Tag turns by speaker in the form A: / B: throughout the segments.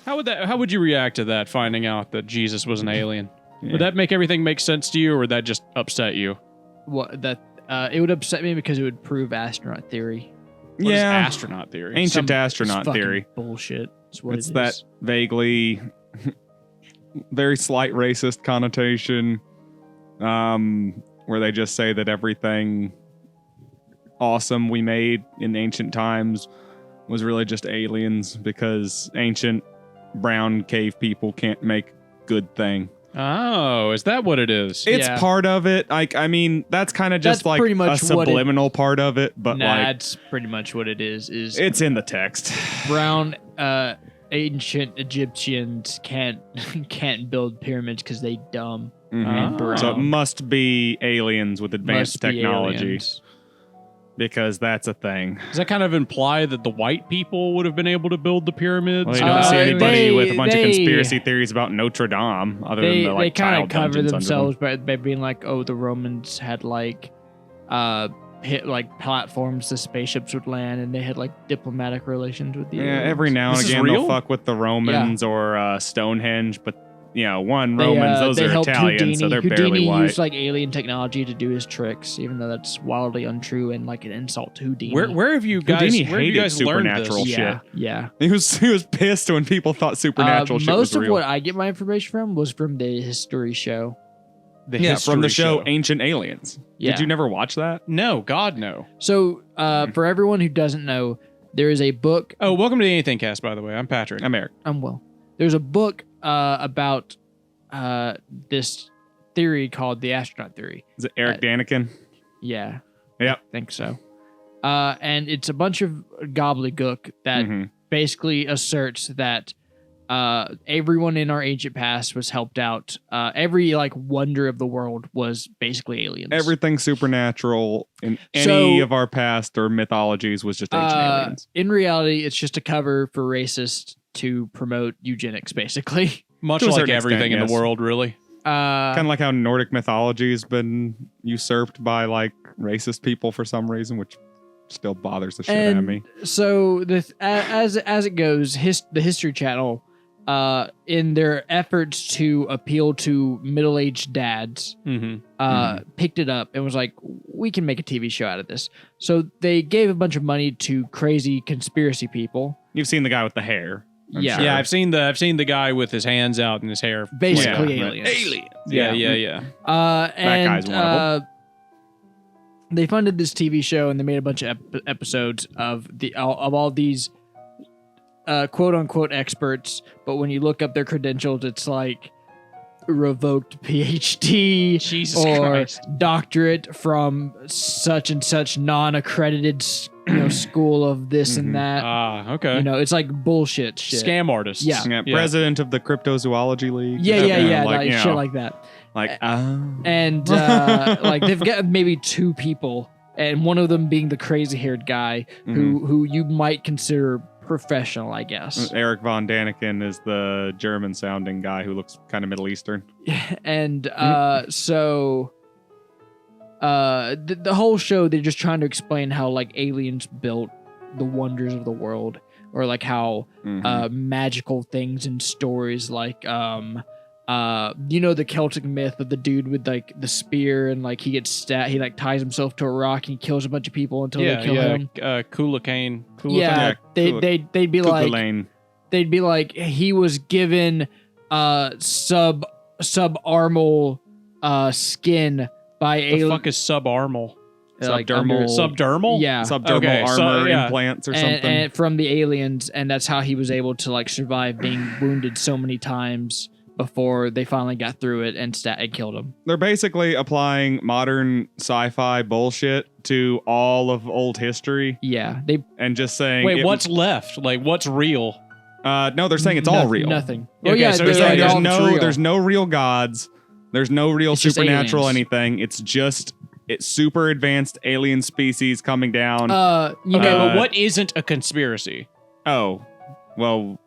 A: How would you react to that, finding out that Jesus was an alien? Yeah. Would that make everything make sense to you, or would that just upset you?
B: It would upset me because it would prove astronaut theory.
A: What is astronaut theory?
C: Ancient astronaut theory.
B: Bullshit.
C: It's that vaguely, very slight racist connotation, where they just say that everything awesome we made in ancient times was really just aliens because ancient brown cave people can't make good thing.
A: Oh, is that what it is?
C: It's part of it. I mean, that's kind of just like a subliminal part of it, but
B: that's pretty much what it is.
C: It's in the text.
B: Brown ancient Egyptians can't build pyramids because they dumb.
C: Mm-hmm. So it must be aliens with advanced technology. Because that's a thing.
A: Does that kind of imply that the white people would have been able to build the pyramids?
C: Well, you don't see anybody with a bunch of conspiracy theories about Notre Dame, other than the
B: they kind of cover
C: dungeons
B: themselves by being like, oh, the Romans had hit like platforms the spaceships would land, and they had like diplomatic relations with the aliens.
C: Every now and again they'll fuck with the Romans or Stonehenge, but Romans, those are Italian,
B: Houdini.
C: so they're
B: Houdini
C: barely white.
B: used like alien technology to do his tricks, even though that's wildly untrue and like an insult to Houdini.
A: Where have you guys?
C: Houdini
A: where have you
C: hated
A: guys
C: supernatural
A: learned this?
C: shit.
B: Yeah.
C: He was pissed when people thought supernatural shit was real.
B: Most of what I get my information from was from the history show.
C: From the show Ancient Aliens.
B: Yeah.
C: Did you never watch that?
A: No, God, no.
B: So, for everyone who doesn't know, there is a book.
A: Oh, welcome to the AnythingCast, by the way. I'm Patrick.
C: I'm Eric.
B: I'm Will. There's a book about this theory called the astronaut theory.
C: Is it Eric Daniken?
B: Yeah.
C: Yep.
B: I think so. And it's a bunch of gobbledygook that basically asserts that everyone in our ancient past was helped out. Every like wonder of the world was basically aliens.
C: Everything supernatural in any of our past or mythologies was just ancient aliens.
B: In reality, it's just a cover for racists to promote eugenics, basically.
A: Much like everything in the world, really.
C: Kind of like how Nordic mythology has been usurped by like racist people for some reason, which still bothers the shit out of me.
B: So as it goes, the History Channel, in their efforts to appeal to middle-aged dads, picked it up and was like, we can make a TV show out of this. So they gave a bunch of money to crazy conspiracy people.
C: You've seen the guy with the hair.
B: I'm
A: sure. Yeah, I've seen the guy with his hands out and his hair.
B: Basically aliens.
A: Aliens. Yeah.
C: That guy's one of them.
B: They funded this TV show and they made a bunch of episodes of all these quote unquote experts, but when you look up their credentials, it's like revoked PhD
A: Jesus
B: or
A: Christ.
B: doctorate from such and such non-accredited school of this and that.
A: Okay.
B: It's like bullshit shit.
A: Scam artists.
B: Yeah.
C: President of the Cryptozoology League.
B: Yeah, shit like that. And like they've got maybe two people, and one of them being the crazy-haired guy who you might consider professional, I guess.
C: Eric von Daniken is the German-sounding guy who looks kind of Middle Eastern.
B: And so the whole show, they're just trying to explain how like aliens built the wonders of the world, or like how magical things and stories like the Celtic myth of the dude with like the spear and like he gets stabbed, he like ties himself to a rock and he kills a bunch of people until they kill him.
A: Kulain.
B: They'd be like, he was given subarmal skin by
A: alien. The fuck is subarmal?
C: Subdermal?
B: Yeah.
C: Subdermal armor implants or something.
B: And from the aliens, and that's how he was able to like survive being wounded so many times before they finally got through it and killed him.
C: They're basically applying modern sci-fi bullshit to all of old history.
B: Yeah.
C: And just saying...
A: Wait, what's left? Like, what's real?
C: No, they're saying it's all real.
B: Nothing.
C: There's no real gods. There's no real supernatural anything. It's super advanced alien species coming down.
A: But what isn't a conspiracy?
C: Oh, well...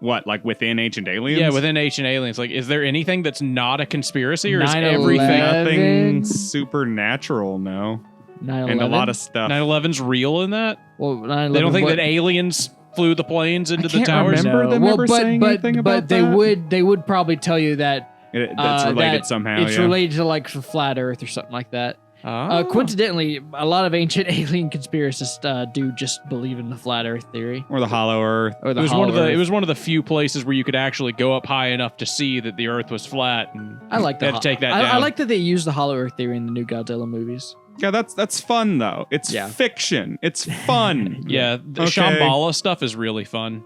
C: What, like within Ancient Aliens?
A: Yeah, within Ancient Aliens. Like, is there anything that's not a conspiracy, or is
B: 9/11?
A: everything
C: nothing supernatural? No.
B: 9/11?
C: And a lot of stuff.
A: 9/11's real in that?
B: Well, 9/11.
A: They don't think that aliens flew the planes into the
C: can't
A: towers?
C: remember them ever saying anything about
B: they
C: that?
B: they would probably tell you that
C: That's related
B: that
C: somehow.
B: it's related to like the flat Earth or something like that.
A: Oh.
B: Coincidentally, a lot of ancient alien conspiracists do just believe in the flat Earth theory
C: Or the hollow Earth.
B: or the
A: It was
B: hollow
A: one of the
B: Earth.
A: it was one of the few places where you could actually go up high enough to see that the Earth was flat. And
B: I like
A: they had to take that
B: I
A: down.
B: like that they use the hollow Earth theory in the new Godzilla movies.
C: Yeah, that's fun though. It's fiction. It's fun.
A: Yeah, the
C: Okay.
A: Shambhala stuff is really fun.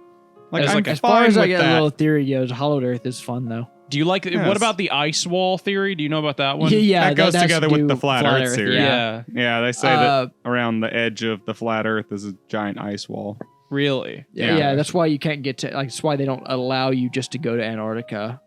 C: Like,
A: As
C: I'm
A: like a-
B: As far as
C: fine
B: I
C: with
B: get
C: that.
B: a little theory goes, hollow Earth is fun though.
A: Do you like?
C: Yes.
A: What about the ice wall theory? Do you know about that one?
B: Yeah,
C: That goes
B: has
C: together
B: to
C: with
B: do
C: the flat Earth theory.
A: Yeah.
C: Yeah, they say that around the edge of the flat Earth is a giant ice wall.
A: Really?
B: Yeah, that's why you can't get to. Like, that's why they don't allow you just to go to Antarctica,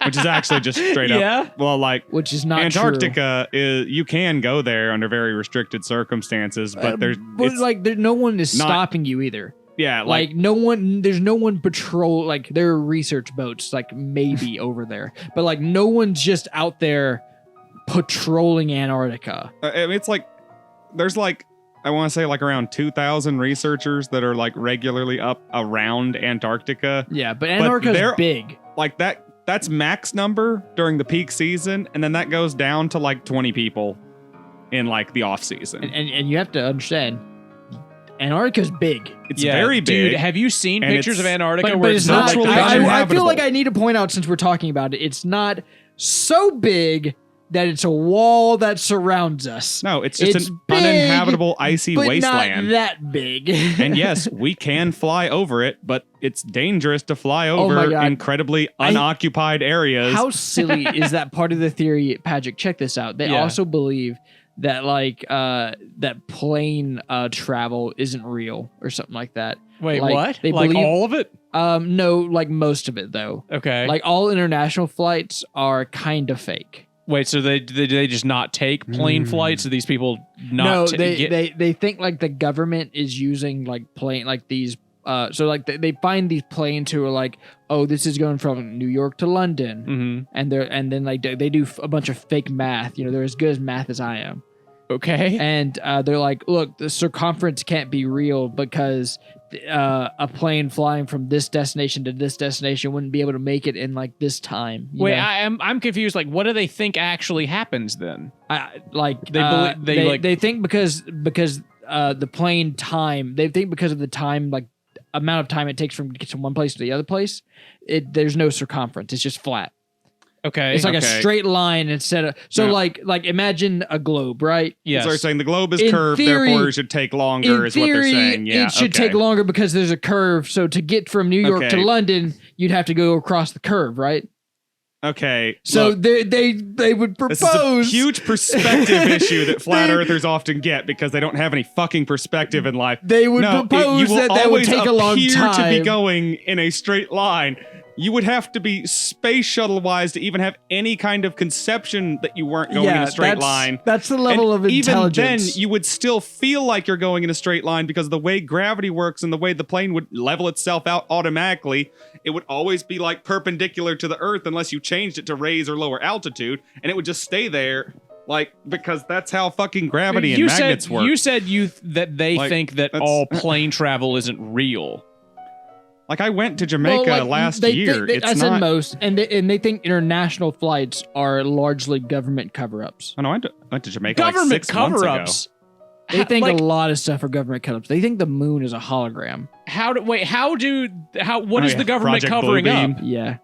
C: Which is actually just straight up.
A: Yeah.
C: Well, like
B: which is not
C: Antarctica is you can go there under very restricted circumstances,
B: true.
C: but there's it's,
B: like no one is
C: not-
B: stopping you either.
C: yeah,
B: Like no one, there's no one patrol. Like there are research boats, like maybe over there, but like no one's just out there patrolling Antarctica.
C: I mean, it's like there's like I want to say like around 2,000 researchers that are like regularly up around Antarctica.
B: Yeah, but Antarctica's
C: they're-
B: big.
C: Like that's max number during the peak season, and then that goes down to like 20 people in like the off season.
B: And you have to understand, Antarctica's big.
C: It's very big.
A: Dude, have you seen
C: and
A: pictures of
C: it's-
A: Antarctica
B: But
A: where
B: it's not.
C: virtually
B: I feel
C: uninhabitable.
B: like I need to point out, since we're talking about it, it's not so big that it's a wall that surrounds us.
C: No, it's just
B: It's
C: an
B: big,
C: uninhabitable icy
B: but
C: wasteland.
B: not that big.
C: And yes, we can fly over it, but it's dangerous to fly
B: Oh my
C: over
B: God.
C: incredibly unoccupied areas.
B: How silly is that part of the theory, Patrick? Check this out. They
A: Yeah.
B: also believe that that plane travel isn't real or something like that.
A: Wait,
B: like,
A: what?
B: they
A: Like
B: believe-
A: all of it?
B: No, like most of it though.
A: Okay.
B: Like all international flights are kind of fake.
A: Wait, so they just not take plane flights? Do these people not
B: No,
A: get?
B: they think like the government is using like plane like these. So like they find these planes who are like, oh, this is going from New York to London,
A: Mhm.
B: and then like they do a bunch of fake math. You know, they're as good as math as I am.
A: Okay.
B: And they're like, look, the circumference can't be real because a plane flying from this destination to this destination wouldn't be able to make it in like this time. you
A: Wait,
B: know?
A: I'm confused. Like, what do they think actually happens then?
B: They think because the plane time, they think because of the time, like amount of time it takes from get to one place to the other place, there's no circumference. It's just flat.
A: Okay.
B: It's like a
C: Okay.
B: straight line instead of
C: Yeah.
B: like imagine a globe, right?
A: yes.
C: So they're saying the globe is
B: In
C: curved,
B: theory-
C: therefore it should take longer,
B: In
C: is what they're
B: theory,
C: saying. Yeah,
B: it should
C: okay.
B: take longer because there's a curve. So to get from New York to
C: Okay.
B: London, you'd have to go across the curve, right?
C: Okay.
B: So
C: look,
B: they would
C: this is a
B: propose
C: huge perspective issue that flat
B: They-
C: earthers often get because they don't have any fucking perspective in life.
B: They would
C: No,
B: propose
C: you will
B: that would
C: always
B: take a long
C: appear to
B: time.
C: be going in a straight line. You would have to be space shuttle wise to even have any kind of conception that you weren't going in a straight line.
B: That's the level
C: And
B: of
C: even
B: intelligence.
C: then, you would still feel like you're going in a straight line because of the way gravity works and the way the plane would level itself out automatically. It would always be like perpendicular to the Earth unless you changed it to raise or lower altitude, and it would just stay there, like because that's how fucking gravity and magnets work.
A: You said that they
C: Like,
A: think that
C: that's-
A: all plane travel isn't real.
C: Like I went to Jamaica
B: Well, like,
C: last
B: they
C: year.
B: think- I
C: It's
B: said
C: not.
B: most, and they think international flights are largely government cover-ups.
C: Oh no, I went to Jamaica like
A: Government
C: 6 months ago.
A: cover-ups.
B: They think
A: like,
B: a lot of stuff are government cover-ups. They think the moon is a hologram.
A: what
C: Oh,
A: is
C: yeah,
A: the government
C: Project
A: covering
C: Bluebeam.
A: up?
B: Yeah.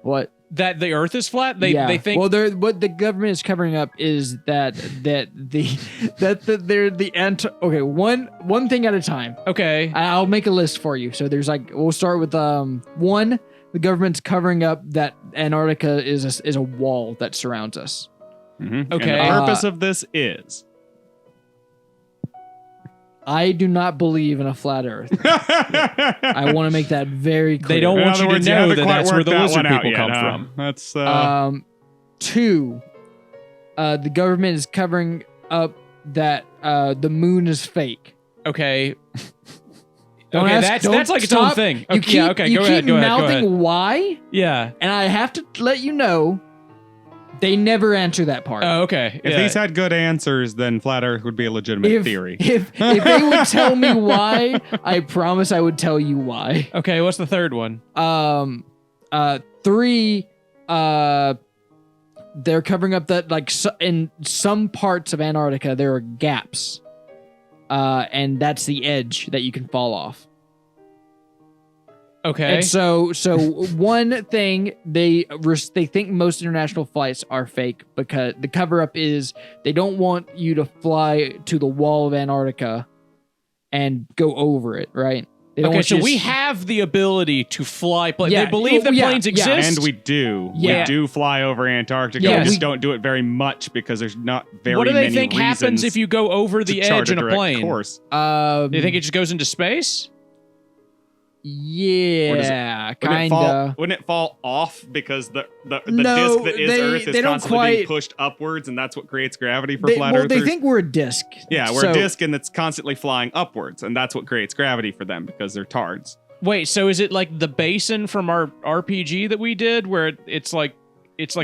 B: What?
A: That the Earth is flat? They think
B: Well, what the government is covering up is that they're the anti. Okay, one thing at a time.
A: okay.
B: I'll make a list for you. So there's like we'll start with one. The government's covering up that Antarctica is a wall that surrounds us.
C: Mhm.
A: Okay.
C: And the purpose of this is.
B: I do not believe in a flat Earth. I want to make that very clear.
A: They don't
C: In
A: want
C: other
A: you to
C: words, you
A: know
C: haven't
A: that
C: quite
A: that's where
C: worked
A: the
C: that
A: lizard
C: one out
A: people
C: yet,
A: come
C: huh?
A: from.
C: That's
B: Two, the government is covering up that the moon is fake.
A: Okay.
B: Don't
A: Okay,
B: ask-
A: that's like its own
B: stop.
A: thing.
B: You
A: Okay,
B: keep,
A: yeah, okay,
B: you
A: go
B: keep
A: ahead, go ahead, go
B: mouthing
A: ahead.
B: why,
A: Yeah.
B: and I have to let you know They never answer that part.
A: Oh, okay.
C: If
A: yeah.
C: these had good answers, then flat Earth would be a legitimate theory.
B: If they would tell me why, I promise I would tell you why.
A: Okay, what's the third one?
B: 3, they're covering up that, like, in some parts of Antarctica, there are gaps. And that's the edge that you can fall off.
A: Okay.
B: And so one thing, they think most international flights are fake because the cover-up is they don't want you to fly to the wall of Antarctica and go over it, right? They don't
A: Okay,
B: want
A: so
B: you to
A: we
B: s-
A: have the ability to fly planes.
B: Yeah,
A: They believe that
B: yeah,
A: planes
B: yeah.
A: exist.
C: And we do.
B: Yeah.
C: We do fly over Antarctica.
B: Yeah,
C: we just
B: we-
C: don't do it very much because there's not very
A: what do they
C: many
A: think happens
C: reasons
A: if you go over the
C: to chart
A: edge in a
C: direct
A: plane?
C: course.
A: Do you think it just goes into space?
B: Yeah, kind of.
C: Wouldn't it fall off because the
B: No,
C: disc that is
B: they-
C: Earth
B: they
C: is
B: don't
C: constantly being
B: quite-
C: pushed upwards, and that's what creates gravity for
B: They,
C: flat
B: well,
C: earthers?
B: they think we're a disc.
C: yeah, we're
B: So-
C: a disc and it's constantly flying upwards, and that's what creates gravity for them because they're tards.
A: Wait, so is it like the basin from our RPG that we did, where it's like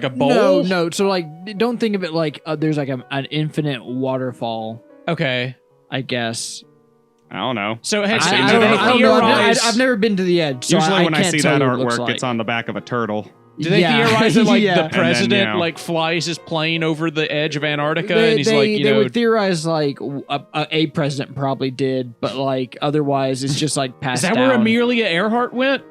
A: a bowl?
B: No. So, like, don't think of it like there's like an infinite waterfall,
A: Okay.
B: I guess.
C: I don't know.
A: So has
C: I-
A: do
C: I
A: they
C: don't
B: know.
A: theorize?
B: I've never been to the edge. So
C: Usually when I
B: can't
C: see
B: tell
C: that
B: you what it looks
C: artwork,
B: like.
C: it's on the back of a turtle.
A: Do they theorize that like
B: Yeah.
A: the president
C: yeah.
A: like flies his plane over the edge of Antarctica
B: They,
A: and he's
B: they,
A: like, you
B: they
A: know,
B: would theorize like a president probably did, but like otherwise it's just like
A: is
B: passed
A: that
B: down.
A: where Amelia Earhart went?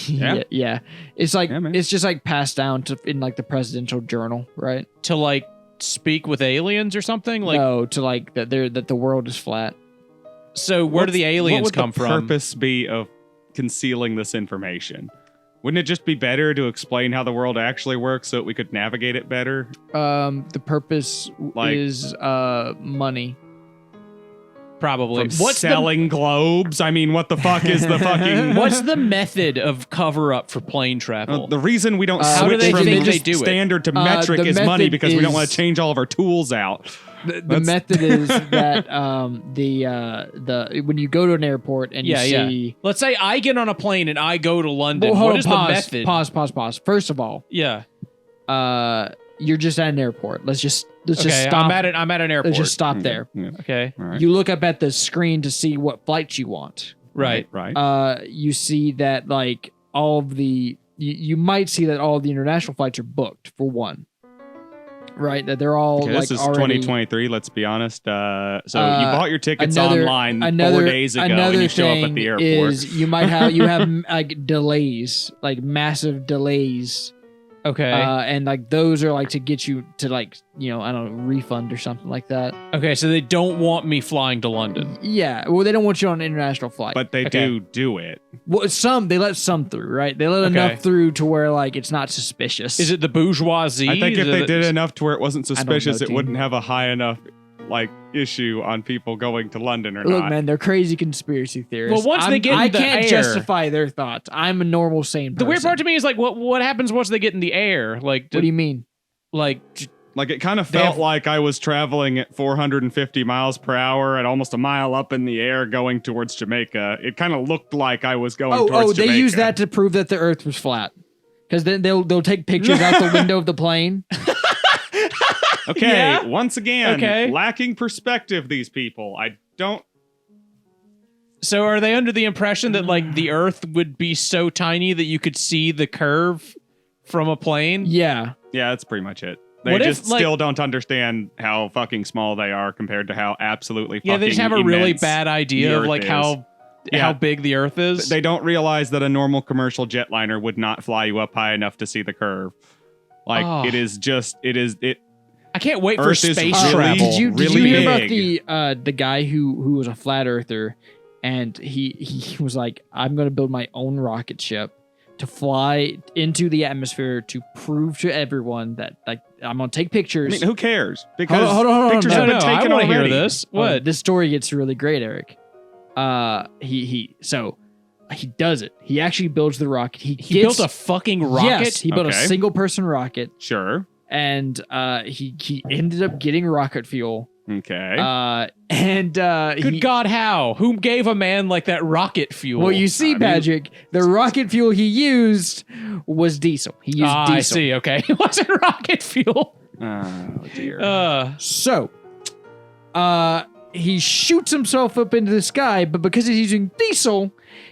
B: yeah. It's like
C: Yeah, man.
B: it's just like passed down to in like the presidential journal, right?
A: To like speak with aliens or something? Like,
B: No, to like that the world is flat.
A: so where do the aliens come
C: what would the
A: from?
C: purpose be of concealing this information? Wouldn't it just be better to explain how the world actually works so that we could navigate it better?
B: The purpose
C: Like-
B: is money.
A: Probably.
C: From selling globes? I mean, what the fuck is the fucking...
A: What's the method of cover up for plane travel?
C: The reason we don't
A: How do
C: switch
A: they
C: from
A: think they
C: just
A: do it?
C: standard to metric
B: the
C: is money
B: method
C: because we don't want
B: is-
C: to change all of our tools out.
B: The
C: That's-
B: method is that the when you go to an airport and you see
A: Let's say I get on a plane and I go to London.
B: Well, hold
A: What
B: on,
A: is
B: pause,
A: the method?
B: Pause. First of all,
A: Yeah.
B: you're just at an airport. Let's just
A: Okay.
B: stop.
A: I'm at an airport.
B: Let's just stop there.
C: Yeah.
A: Okay.
C: All right.
B: You look up at the screen to see what flights you want.
A: Right.
C: Right.
B: You see that like all of the you might see that all of the international flights are booked for one. Right, that they're all
C: Okay,
B: like
C: this is
B: already
C: 2023. Let's be honest. So you bought your tickets
B: another-
C: online 4
B: another-
C: days ago, and
B: another
C: you show up at
B: thing
C: the airport.
B: is you might have like delays, like massive delays.
A: Okay.
B: And like those are like to get you to like, you know, I don't know, refund or something like that.
A: Okay. So they don't want me flying to London.
B: Yeah. Well, they don't want you on an international flight.
C: But they
A: Okay.
C: do it.
B: well, they let some through, right? They let
A: Okay.
B: enough through to where like it's not suspicious.
A: Is it the bourgeoisie?
C: I think if
A: Is
C: they
A: it-
C: did enough to where it wasn't
B: don't know,
C: suspicious, it
B: team.
C: wouldn't have a high enough like issue on people going to London or
B: Look,
C: not.
B: man, they're crazy conspiracy theorists.
A: Well, once they get
B: I
A: in the
B: can't
A: air-
B: justify their thoughts. I'm a normal, sane person.
A: The weird part to me is like, what happens once they get in the air? Like,
B: What do you mean?
A: like,
C: Like it kind of
A: They
C: felt
A: have-
C: like I was traveling at 450 miles per hour at almost a mile up in the air going towards Jamaica. It kind of looked like I was going towards Jamaica.
B: they use that to prove that the Earth was flat. Because then they'll take pictures out the window of the plane.
C: Okay,
A: Yeah.
C: once again,
A: Okay.
C: lacking perspective, these people. I don't...
A: so are they under the impression that like the Earth would be so tiny that you could see the curve from a plane?
B: Yeah.
C: Yeah, that's pretty much it. They
A: What if,
C: just
A: like-
C: still don't understand how fucking small they are compared to how absolutely fucking
A: Yeah, they just have a really
C: immense
A: bad
C: the
A: idea of
C: Earth
A: like
C: is.
A: how
C: Yeah.
A: big the Earth is.
C: They don't realize that a normal commercial jetliner would not fly you up high enough to see the curve. Like
A: Oh.
C: it is.
A: I can't wait for
C: Earth is
A: space
C: really-
A: travel.
B: Did you
C: really
B: hear about
C: big.
B: the guy who was a flat earther, and he was like, I'm gonna build my own rocket ship to fly into the atmosphere to prove to everyone that like I'm gonna take
C: I
B: pictures.
C: mean, who cares? Because
B: Hold on,
C: pictures
B: no,
C: have been
A: I
C: taken
A: want to hear
C: already.
A: this.
B: Oh,
A: What?
B: this story gets really great, Eric. He does it. He actually builds the rocket. He
A: built a fucking rocket?
B: Yes, he built a
C: Okay.
B: single person rocket,
C: Sure.
B: and he ended up getting rocket fuel
C: Okay.
A: Good God, how? Who gave a man like that rocket fuel?
B: Well, you see, Patrick, the rocket fuel he used was diesel. He used diesel.
A: I see. Okay, it wasn't rocket fuel.
C: Oh dear.
B: So, he shoots himself up into the sky, but because he's using diesel,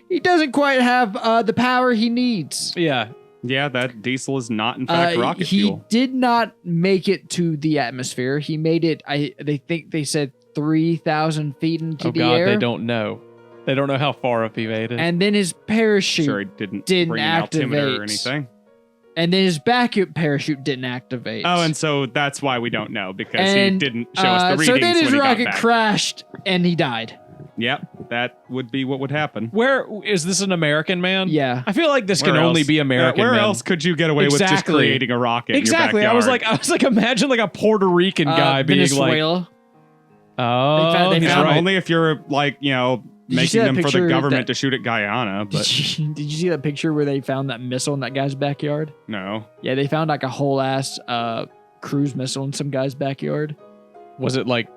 B: he doesn't quite have the power he needs.
A: Yeah.
C: Yeah, that diesel is not in fact rocket
B: he
C: fuel.
B: did not make it to the atmosphere. He made it. They said 3,000 feet into the air.
A: They don't know. They don't know how far up he made it.
B: And then his parachute
C: Sure, he didn't bring an
B: activate.
C: altimeter or anything.
B: And then his backup parachute didn't activate.
C: Oh, and so that's why we don't know, because he didn't show us the readings
B: so then his
C: when he
B: rocket
C: got back.
B: crashed and he died.
C: Yep, that would be what would happen.
A: Where is this an American man?
B: Yeah.
A: I feel like this
C: Where
A: can only
C: else?
A: be American.
C: Where
A: men.
C: else could you get away with just
A: Exactly.
C: creating a rocket?
A: Exactly.
C: In your
A: I was
C: backyard?
A: like, imagine like a Puerto Rican guy being like,
B: Venezuela.
A: oh,
B: They
A: he's
B: found-
A: right.
C: only if you're like,
B: Did you see
C: making
B: that
C: them for the
B: picture
C: government
B: that-
C: to shoot at Guyana, but
B: Did you see that picture where they found that missile in that guy's backyard?
C: no.
B: Yeah, they found like a whole ass cruise missile in some guy's backyard.
A: Was it like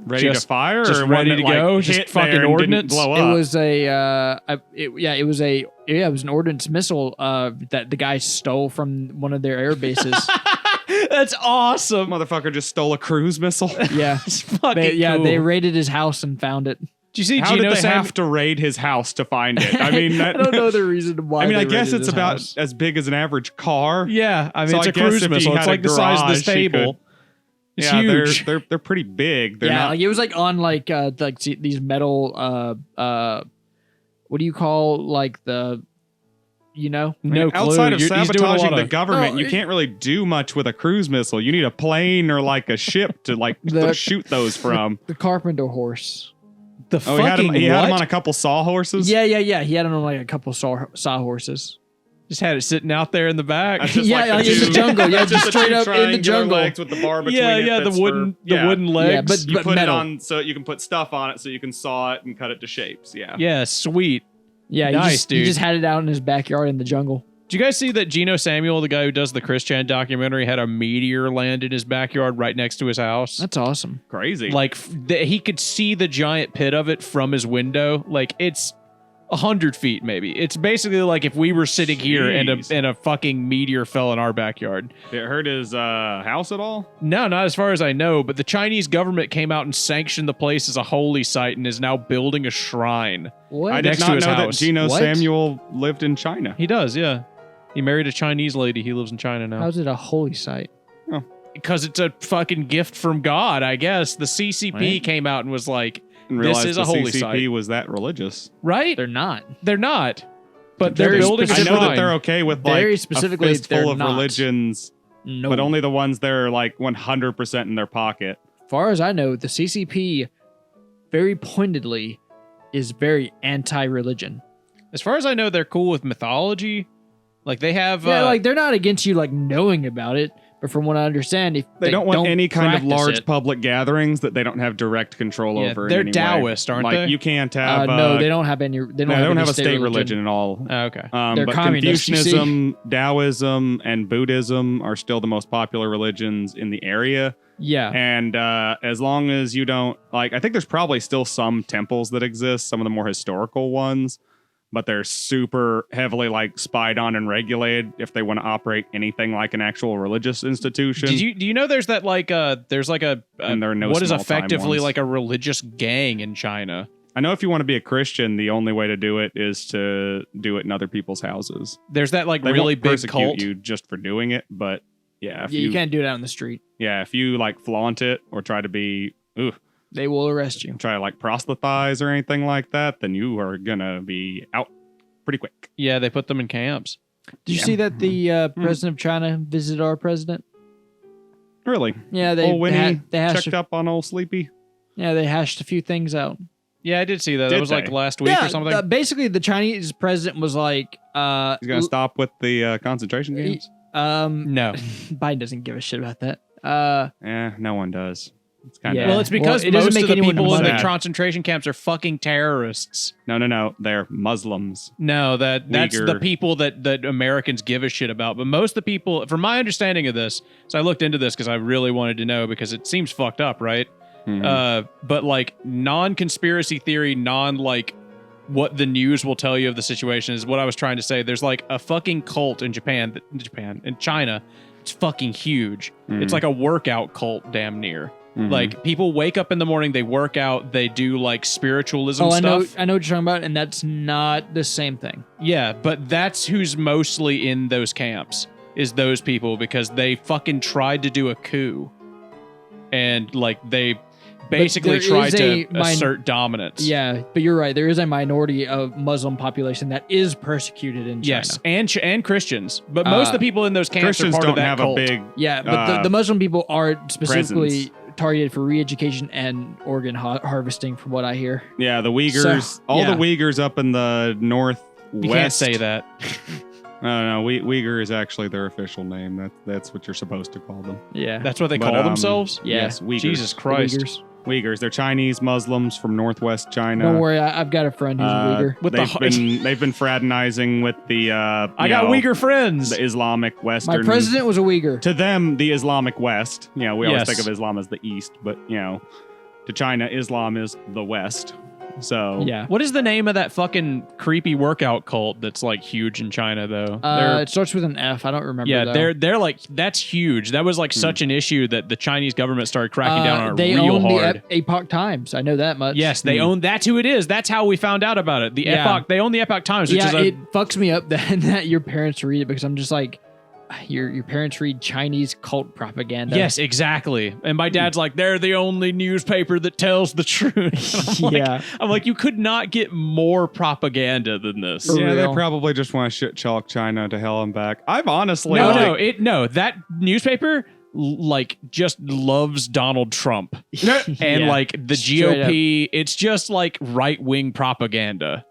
C: Ready
A: Just-
C: to fire
A: just
C: or
A: ready
C: one
A: to
C: that,
A: go?
C: Like,
A: Just
C: hit
A: fucking
C: there and didn't
A: ordnance?
C: blow
B: It
C: up?
B: was it was an ordnance missile that the guy stole from one of their air bases.
A: That's awesome.
C: Motherfucker just stole a cruise missile.
B: Yeah.
A: It's fucking cool.
B: They raided his house and found it.
A: Did you see
C: How
A: Gino
C: did they
A: Sam?
C: have to raid his house to find it? I mean,
B: I don't know the reason why.
C: I mean, I
B: they
C: guess
B: raided
C: it's
B: his
C: about
B: house.
C: as big as an average car.
A: Yeah, I mean,
C: So
A: it's
C: I
A: a
C: guess
A: cruise
C: if he
A: missile. It's
C: had a
A: like the size of this
C: garage, he
A: table.
C: could-
A: It's
C: yeah,
A: huge.
C: they're pretty big. They're
B: yeah,
C: not.
B: like it was like on these metal what do you call like the
A: no
C: I mean,
A: clue.
C: outside of
A: He's doing a
C: sabotaging
A: lot
C: the
A: of-
C: government,
B: No,
C: you
B: it-
C: can't really do much with a cruise missile. You need a plane or like a ship to like shoot those from.
B: the carpenter horse.
A: the
C: Oh, he had him.
A: fucking
C: He had him
A: what?
C: on a couple sawhorses.
B: Yeah. He had it on like a couple sawhorses.
A: Just had it sitting out there in the back.
C: That's just
B: Yeah,
C: like
B: like
C: the
B: in the
C: two-
B: jungle. Yeah,
C: that's
B: just
C: the
B: straight
C: two
B: up in the
C: triangular
B: jungle.
C: legs with the bar between
A: yeah,
C: it
A: the
C: that's
A: wooden
C: for- yeah.
A: wooden legs.
B: but-
C: You put
B: metal.
C: it on so you can put stuff on it so you can saw it and cut it to shapes. Yeah.
A: yeah, sweet.
B: Yeah,
A: Nice,
B: he
A: dude.
B: just had it out in his backyard in the jungle.
A: Did you guys see that Gino Samuel, the guy who does the Chris Chan documentary, had a meteor land in his backyard right next to his house?
B: That's awesome.
C: Crazy.
A: Like he could see the giant pit of it from his window. Like it's 100 feet, maybe. It's basically like if we were sitting here and
C: Jeez.
A: a fucking meteor fell in our backyard.
C: Did it hurt his house at all?
A: No, not as far as I know. But the Chinese government came out and sanctioned the place as a holy site and is now building a shrine.
B: What?
C: I did
A: Next to
C: not
A: his
C: know that
A: house.
C: Gino
B: What?
C: Samuel lived in China.
A: He does, yeah. He married a Chinese lady. He lives in China now.
B: How's it a holy site?
A: Because it's a fucking gift from God, I guess. The CCP
B: Right.
A: came out and was like,
C: And
A: This
C: realized
A: is
C: the
A: a holy
C: CCP
A: site.
C: was that religious.
A: right?
B: They're not.
A: They're not. But they're
B: Very
A: building a
C: I know
B: specifically-
C: that
A: shrine.
C: they're okay with like
B: Very
C: a
B: specifically,
C: fistful
B: they're
C: of
B: not.
C: religions,
B: No.
C: but only the ones that are like 100% in their pocket.
B: far as I know, the CCP very pointedly is very anti-religion.
A: As far as I know, they're cool with mythology. Like they have
B: Yeah, like they're not against you like knowing about it, but from what I understand, if
C: They don't want any kind of
B: practice
C: large
B: it-
C: public gatherings that they don't have direct control
A: Yeah,
C: over. in
A: they're
C: any way.
A: Taoist, aren't
C: like,
A: they?
C: You can't have.
B: no, they don't have any. They don't,
C: no,
B: have,
C: they don't
B: any
C: have a
B: state
C: state religion at all.
A: Oh, okay.
B: They're
C: But
B: communists, you see.
C: Confucianism, Taoism, and Buddhism are still the most popular religions in the area.
B: Yeah,
C: And as long as you don't like, I think there's probably still some temples that exist, some of the more historical ones, but they're super heavily like spied on and regulated if they want to operate anything like an actual religious institution.
A: Do you know there's that like there's like a
C: And there are no
A: what is
C: small-time
A: effectively
C: ones.
A: like a religious gang in China?
C: I know if you want to be a Christian, the only way to do it is to do it in other people's houses.
A: There's that like
C: They
A: really
C: won't
A: big
C: persecute
A: cult.
C: you just for doing it, but yeah, if
B: you can't do it out in the street.
C: yeah, if you like flaunt it or try to be
B: They will arrest you.
C: try to like proselytize or anything like that, then you are gonna be out pretty quick.
A: Yeah, they put them in camps.
B: Did you
C: Yeah.
B: see that the president of China visited our president?
C: Really?
B: Yeah, they
C: Old Winnie
B: they hashed
C: checked up on old Sleepy.
B: yeah they hashed a few things out.
A: Yeah, I did see that. That
C: Did
A: was like
C: they?
A: last week or something.
B: Basically, the Chinese president was like,
C: He's gonna stop with the concentration camps.
A: No.
B: Biden doesn't give a shit about that.
C: No one does. It's kind of
B: Yeah.
A: Well, it's because
B: Well, it doesn't
A: most
B: make
A: of the
B: anyone
A: people in the
C: money.
A: concentration camps are fucking terrorists.
C: no. They're Muslims.
A: No, that's the
C: Uyghur.
A: people that Americans give a shit about. But most of the people, from my understanding of this, so I looked into this because I really wanted to know because it seems fucked up, right? But like non-conspiracy theory, like what the news will tell you of the situation is what I was trying to say. There's like a fucking cult in in China. It's fucking huge. It's like a workout cult damn near. Like people wake up in the morning, they work out, they do like spiritualism stuff.
B: I know what you're talking about, and that's not the same thing.
A: Yeah, but that's who's mostly in those camps is those people because they fucking tried to do a coup. And like they basically tried to assert dominance.
B: Yeah, but you're right. There is a minority of Muslim population that is persecuted in China.
A: Yes, and Christians. But most of the people in those camps
C: Christians
A: are part
C: don't
A: of that
C: have
A: cult.
C: a big.
B: Yeah, but the Muslim people are specifically
C: presence.
B: targeted for re-education and organ harvesting, from what I hear.
C: Yeah, the Uyghurs.
B: So,
C: the Uyghurs up in the northwest.
A: You can't say that.
C: No, Uyghur is actually their official name. That's what you're supposed to call them.
B: Yeah,
A: That's what they call themselves?
B: Yeah.
C: Yes, Uyghurs.
A: Jesus Christ.
C: Uyghurs. They're Chinese Muslims from northwest China.
B: Don't worry, I've got a friend who's a Uyghur.
C: They've been fraternizing with the.
A: I got Uyghur friends.
C: The Islamic Western.
B: My president was a Uyghur.
C: To them, the Islamic West. We always
A: Yes.
C: think of Islam as the East, but to China, Islam is the West. So
B: Yeah.
A: What is the name of that fucking creepy workout cult that's like huge in China though?
B: It starts with an F. I don't remember.
A: Yeah,
B: though.
A: they're like that's huge. That was like such an issue that the Chinese government started cracking down on it
B: they
A: real
B: own
A: hard.
B: the Epoch Times. I know that much.
A: Yes, they own. That's who it is. That's how we found out about it. The
B: Yeah.
A: Epoch. They own the Epoch Times, which
B: Yeah,
A: is a
B: it fucks me up that your parents read it because I'm just like, your parents read Chinese cult propaganda.
A: yes, exactly. And my dad's like, they're the only newspaper that tells the truth. I'm like, you could not get more propaganda than this.
B: For
C: yeah,
B: real.
C: they probably just want to shit chalk China to hell and back. I've honestly
A: No, that newspaper like just loves Donald Trump and
B: Yeah.
A: like the
B: Straight
A: GOP. It's just like right wing propaganda.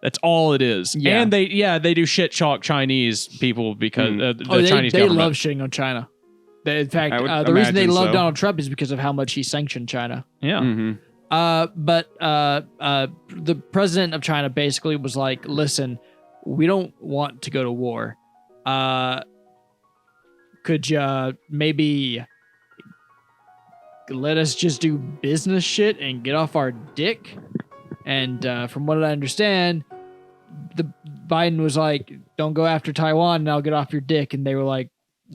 A: That's all it is.
B: Yeah.
A: And they do shit chalk Chinese people because the Chinese
B: they
A: government.
B: love shitting on China. In fact,
C: I would
B: the reason they
C: imagine
B: love
C: so.
B: Donald Trump is because of how much he sanctioned China.
A: Yeah.
B: But the president of China basically was like, listen, we don't want to go to war. Could you maybe let us just do business shit and get off our dick? And from what I understand, the Biden was like, don't go after Taiwan and I'll get off your dick. And they were like,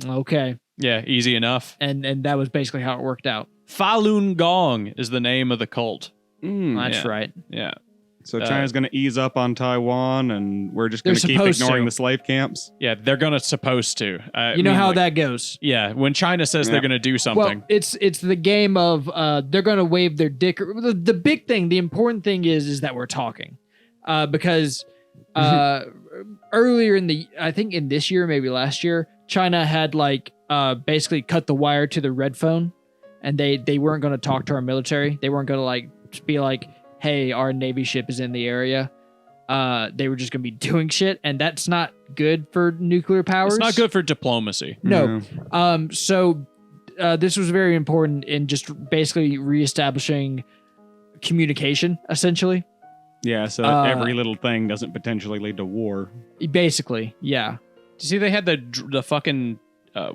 B: okay.
A: Yeah, easy enough.
B: And that was basically how it worked out.
A: Falun Gong is the name of the cult.
B: That's
A: yeah.
B: right.
A: Yeah.
C: So China's going to ease up on Taiwan, and we're just going
B: They're
C: to keep
B: supposed
C: ignoring
B: to.
C: the slave camps.
A: Yeah, they're gonna supposed to.
B: You know how that goes.
A: Yeah, when China says they're gonna do something.
B: Well, it's the game of they're going to wave their dick. The big thing, the important thing is that we're talking, because earlier I think in this year, maybe last year, China had like basically cut the wire to the red phone, and they weren't going to talk to our military. They weren't going to like be like, hey, our Navy ship is in the area. They were just going to be doing shit, and that's not good for nuclear powers.
A: It's not good for diplomacy.
B: No. So this was very important in just basically reestablishing communication, essentially.
C: Yeah, so that every little thing doesn't potentially lead to war.
B: Basically, yeah.
A: Do you see they had the fucking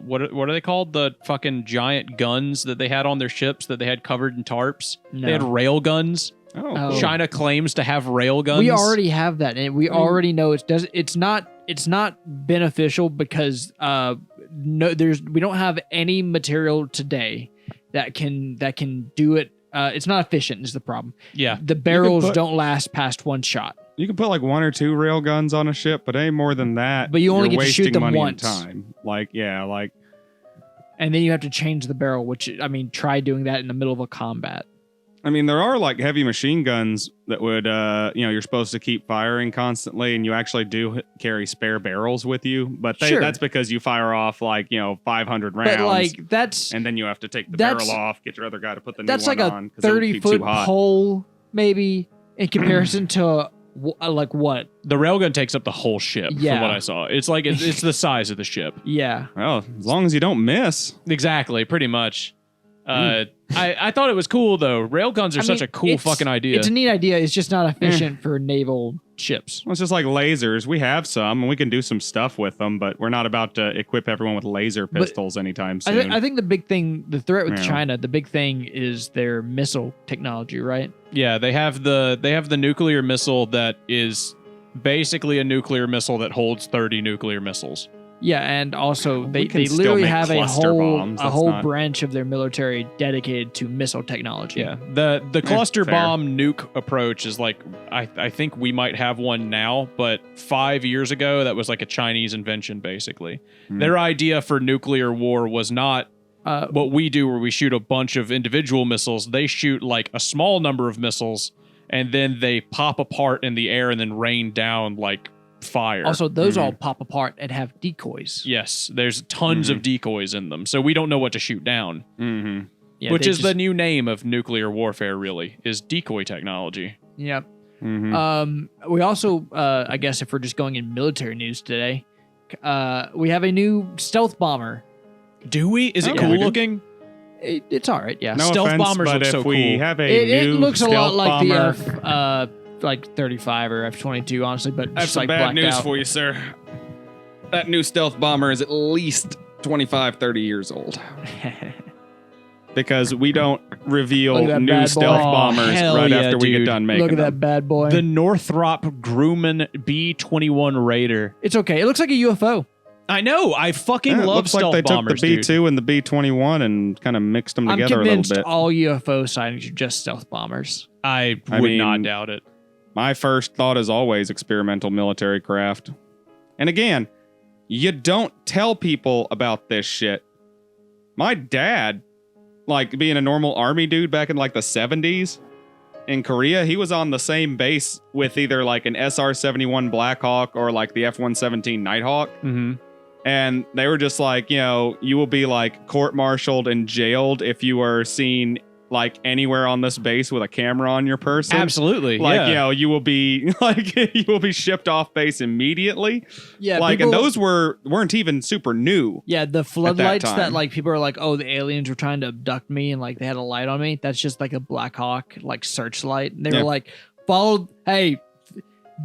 A: what are they called? The fucking giant guns that they had on their ships that they had covered in tarps.
B: No.
A: They had rail guns.
C: Oh,
B: Oh.
C: cool.
A: China claims to have rail guns.
B: We already have that, and we already know it's not beneficial because we don't have any material today that can do it. It's not efficient is the problem.
A: Yeah.
B: The barrels
C: put-
B: don't last past one shot.
C: You can put like 1 or 2 rail guns on a ship, but any more than that,
B: But you only
C: you're
B: get to shoot
C: wasting
B: them
C: money
B: once.
C: and time. Like
B: And then you have to change the barrel, which, I mean, try doing that in the middle of a combat.
C: I mean, there are like heavy machine guns that would, you're supposed to keep firing constantly, and you actually do carry spare barrels with you. But
B: Sure.
C: that's because you fire off 500 rounds,
B: But, like, that's
C: and then you have to take the
B: that's-
C: barrel off, get your other guy to put the new
B: that's
C: one
B: like
C: on.
B: a
C: 'cause it would be
B: 30-foot
C: too hot.
B: pole, maybe, in comparison to, like, what?
A: The railgun takes up the whole ship
B: Yeah.
A: from what I saw. It's like it's the size of the ship.
B: Yeah.
C: Well, as long as you don't miss.
A: Exactly, pretty much. I thought it was cool though. Railguns are such a cool fucking idea.
B: It's a neat idea. It's just not efficient for naval ships.
C: Well, it's just like lasers. We have some, and we can do some stuff with them, but we're not about to equip everyone with laser pistols anytime soon.
B: I think the big thing, the threat with China, the big thing is their missile technology, right?
A: Yeah, they have the nuclear missile that is basically a nuclear missile that holds 30 nuclear missiles.
B: Yeah, and also they
C: can still
B: literally
C: make
B: have a
C: cluster
B: whole
C: bombs.
B: branch of their military dedicated to missile technology.
A: Yeah, the cluster
C: fair.
A: bomb nuke approach is like I think we might have one now, but 5 years ago that was like a Chinese invention basically. Their idea for nuclear war was not what we do, where we shoot a bunch of individual missiles. They shoot like a small number of missiles, and then they pop apart in the air and then rain down like fire.
B: Also, those all pop apart and have decoys.
A: Yes, there's tons of decoys in them, so we don't know what to shoot down.
B: Yeah,
A: Which is the new name of nuclear warfare, really, is decoy technology.
B: Yep. We also, I guess if we're just going in military news today, we have a new stealth bomber.
A: Do we? Is it
C: Yeah,
A: cool
C: we do.
A: looking?
B: It's all right, yeah.
C: No
A: Stealth
C: offense,
A: bombers
C: but
A: look
C: if
A: so
C: we
A: cool.
C: have a
B: It
C: new
B: looks a lot
C: stealth
B: like
C: bomber,
B: the like 35 or F-22, honestly, but
D: I have
B: just
D: some
B: like
D: bad
B: blacked
D: news
B: out.
D: for you, sir. That new stealth bomber is at least 25, 30 years old.
C: because we don't
B: Look
C: reveal
B: at that
C: new
B: bad
C: stealth
B: boy.
C: bombers
A: hell
C: right
A: yeah,
C: after we get
A: dude.
C: done making
B: Look at
C: them.
B: that bad boy.
A: The Northrop Grumman B-21 Raider.
B: It's okay. It looks like a UFO.
A: I know. I fucking
C: Yeah, it
A: love
C: looks
A: stealth
C: like they
A: bombers,
C: took the
A: dude.
C: B-2 and the B-21 and kind of mixed them
B: I'm
C: together a little
B: convinced
C: bit.
B: all UFO sightings are just stealth bombers.
A: I
C: I
A: would not
C: mean-
A: doubt it.
C: My first thought is always experimental military craft. And again, you don't tell people about this shit. My dad, like being a normal army dude back in like the 70s in Korea, he was on the same base with either like an SR-71 Blackhawk or like the F-117 Nighthawk.
A: Mm-hmm.
C: And they were just like, you know, you will be like court-martialed and jailed if you are seen like anywhere on this base with a camera on your person.
A: Absolutely.
C: Like,
A: yeah.
C: you know, you will be like you will be shipped off base immediately.
B: Yeah,
C: Like,
B: people,
C: and those weren't even super new.
B: yeah, the floodlights that
C: time.
B: like people are like, oh, the aliens were trying to abduct me and like they had a light on me. That's just like a Black Hawk like searchlight. And they
C: Yeah.
B: were like, hey,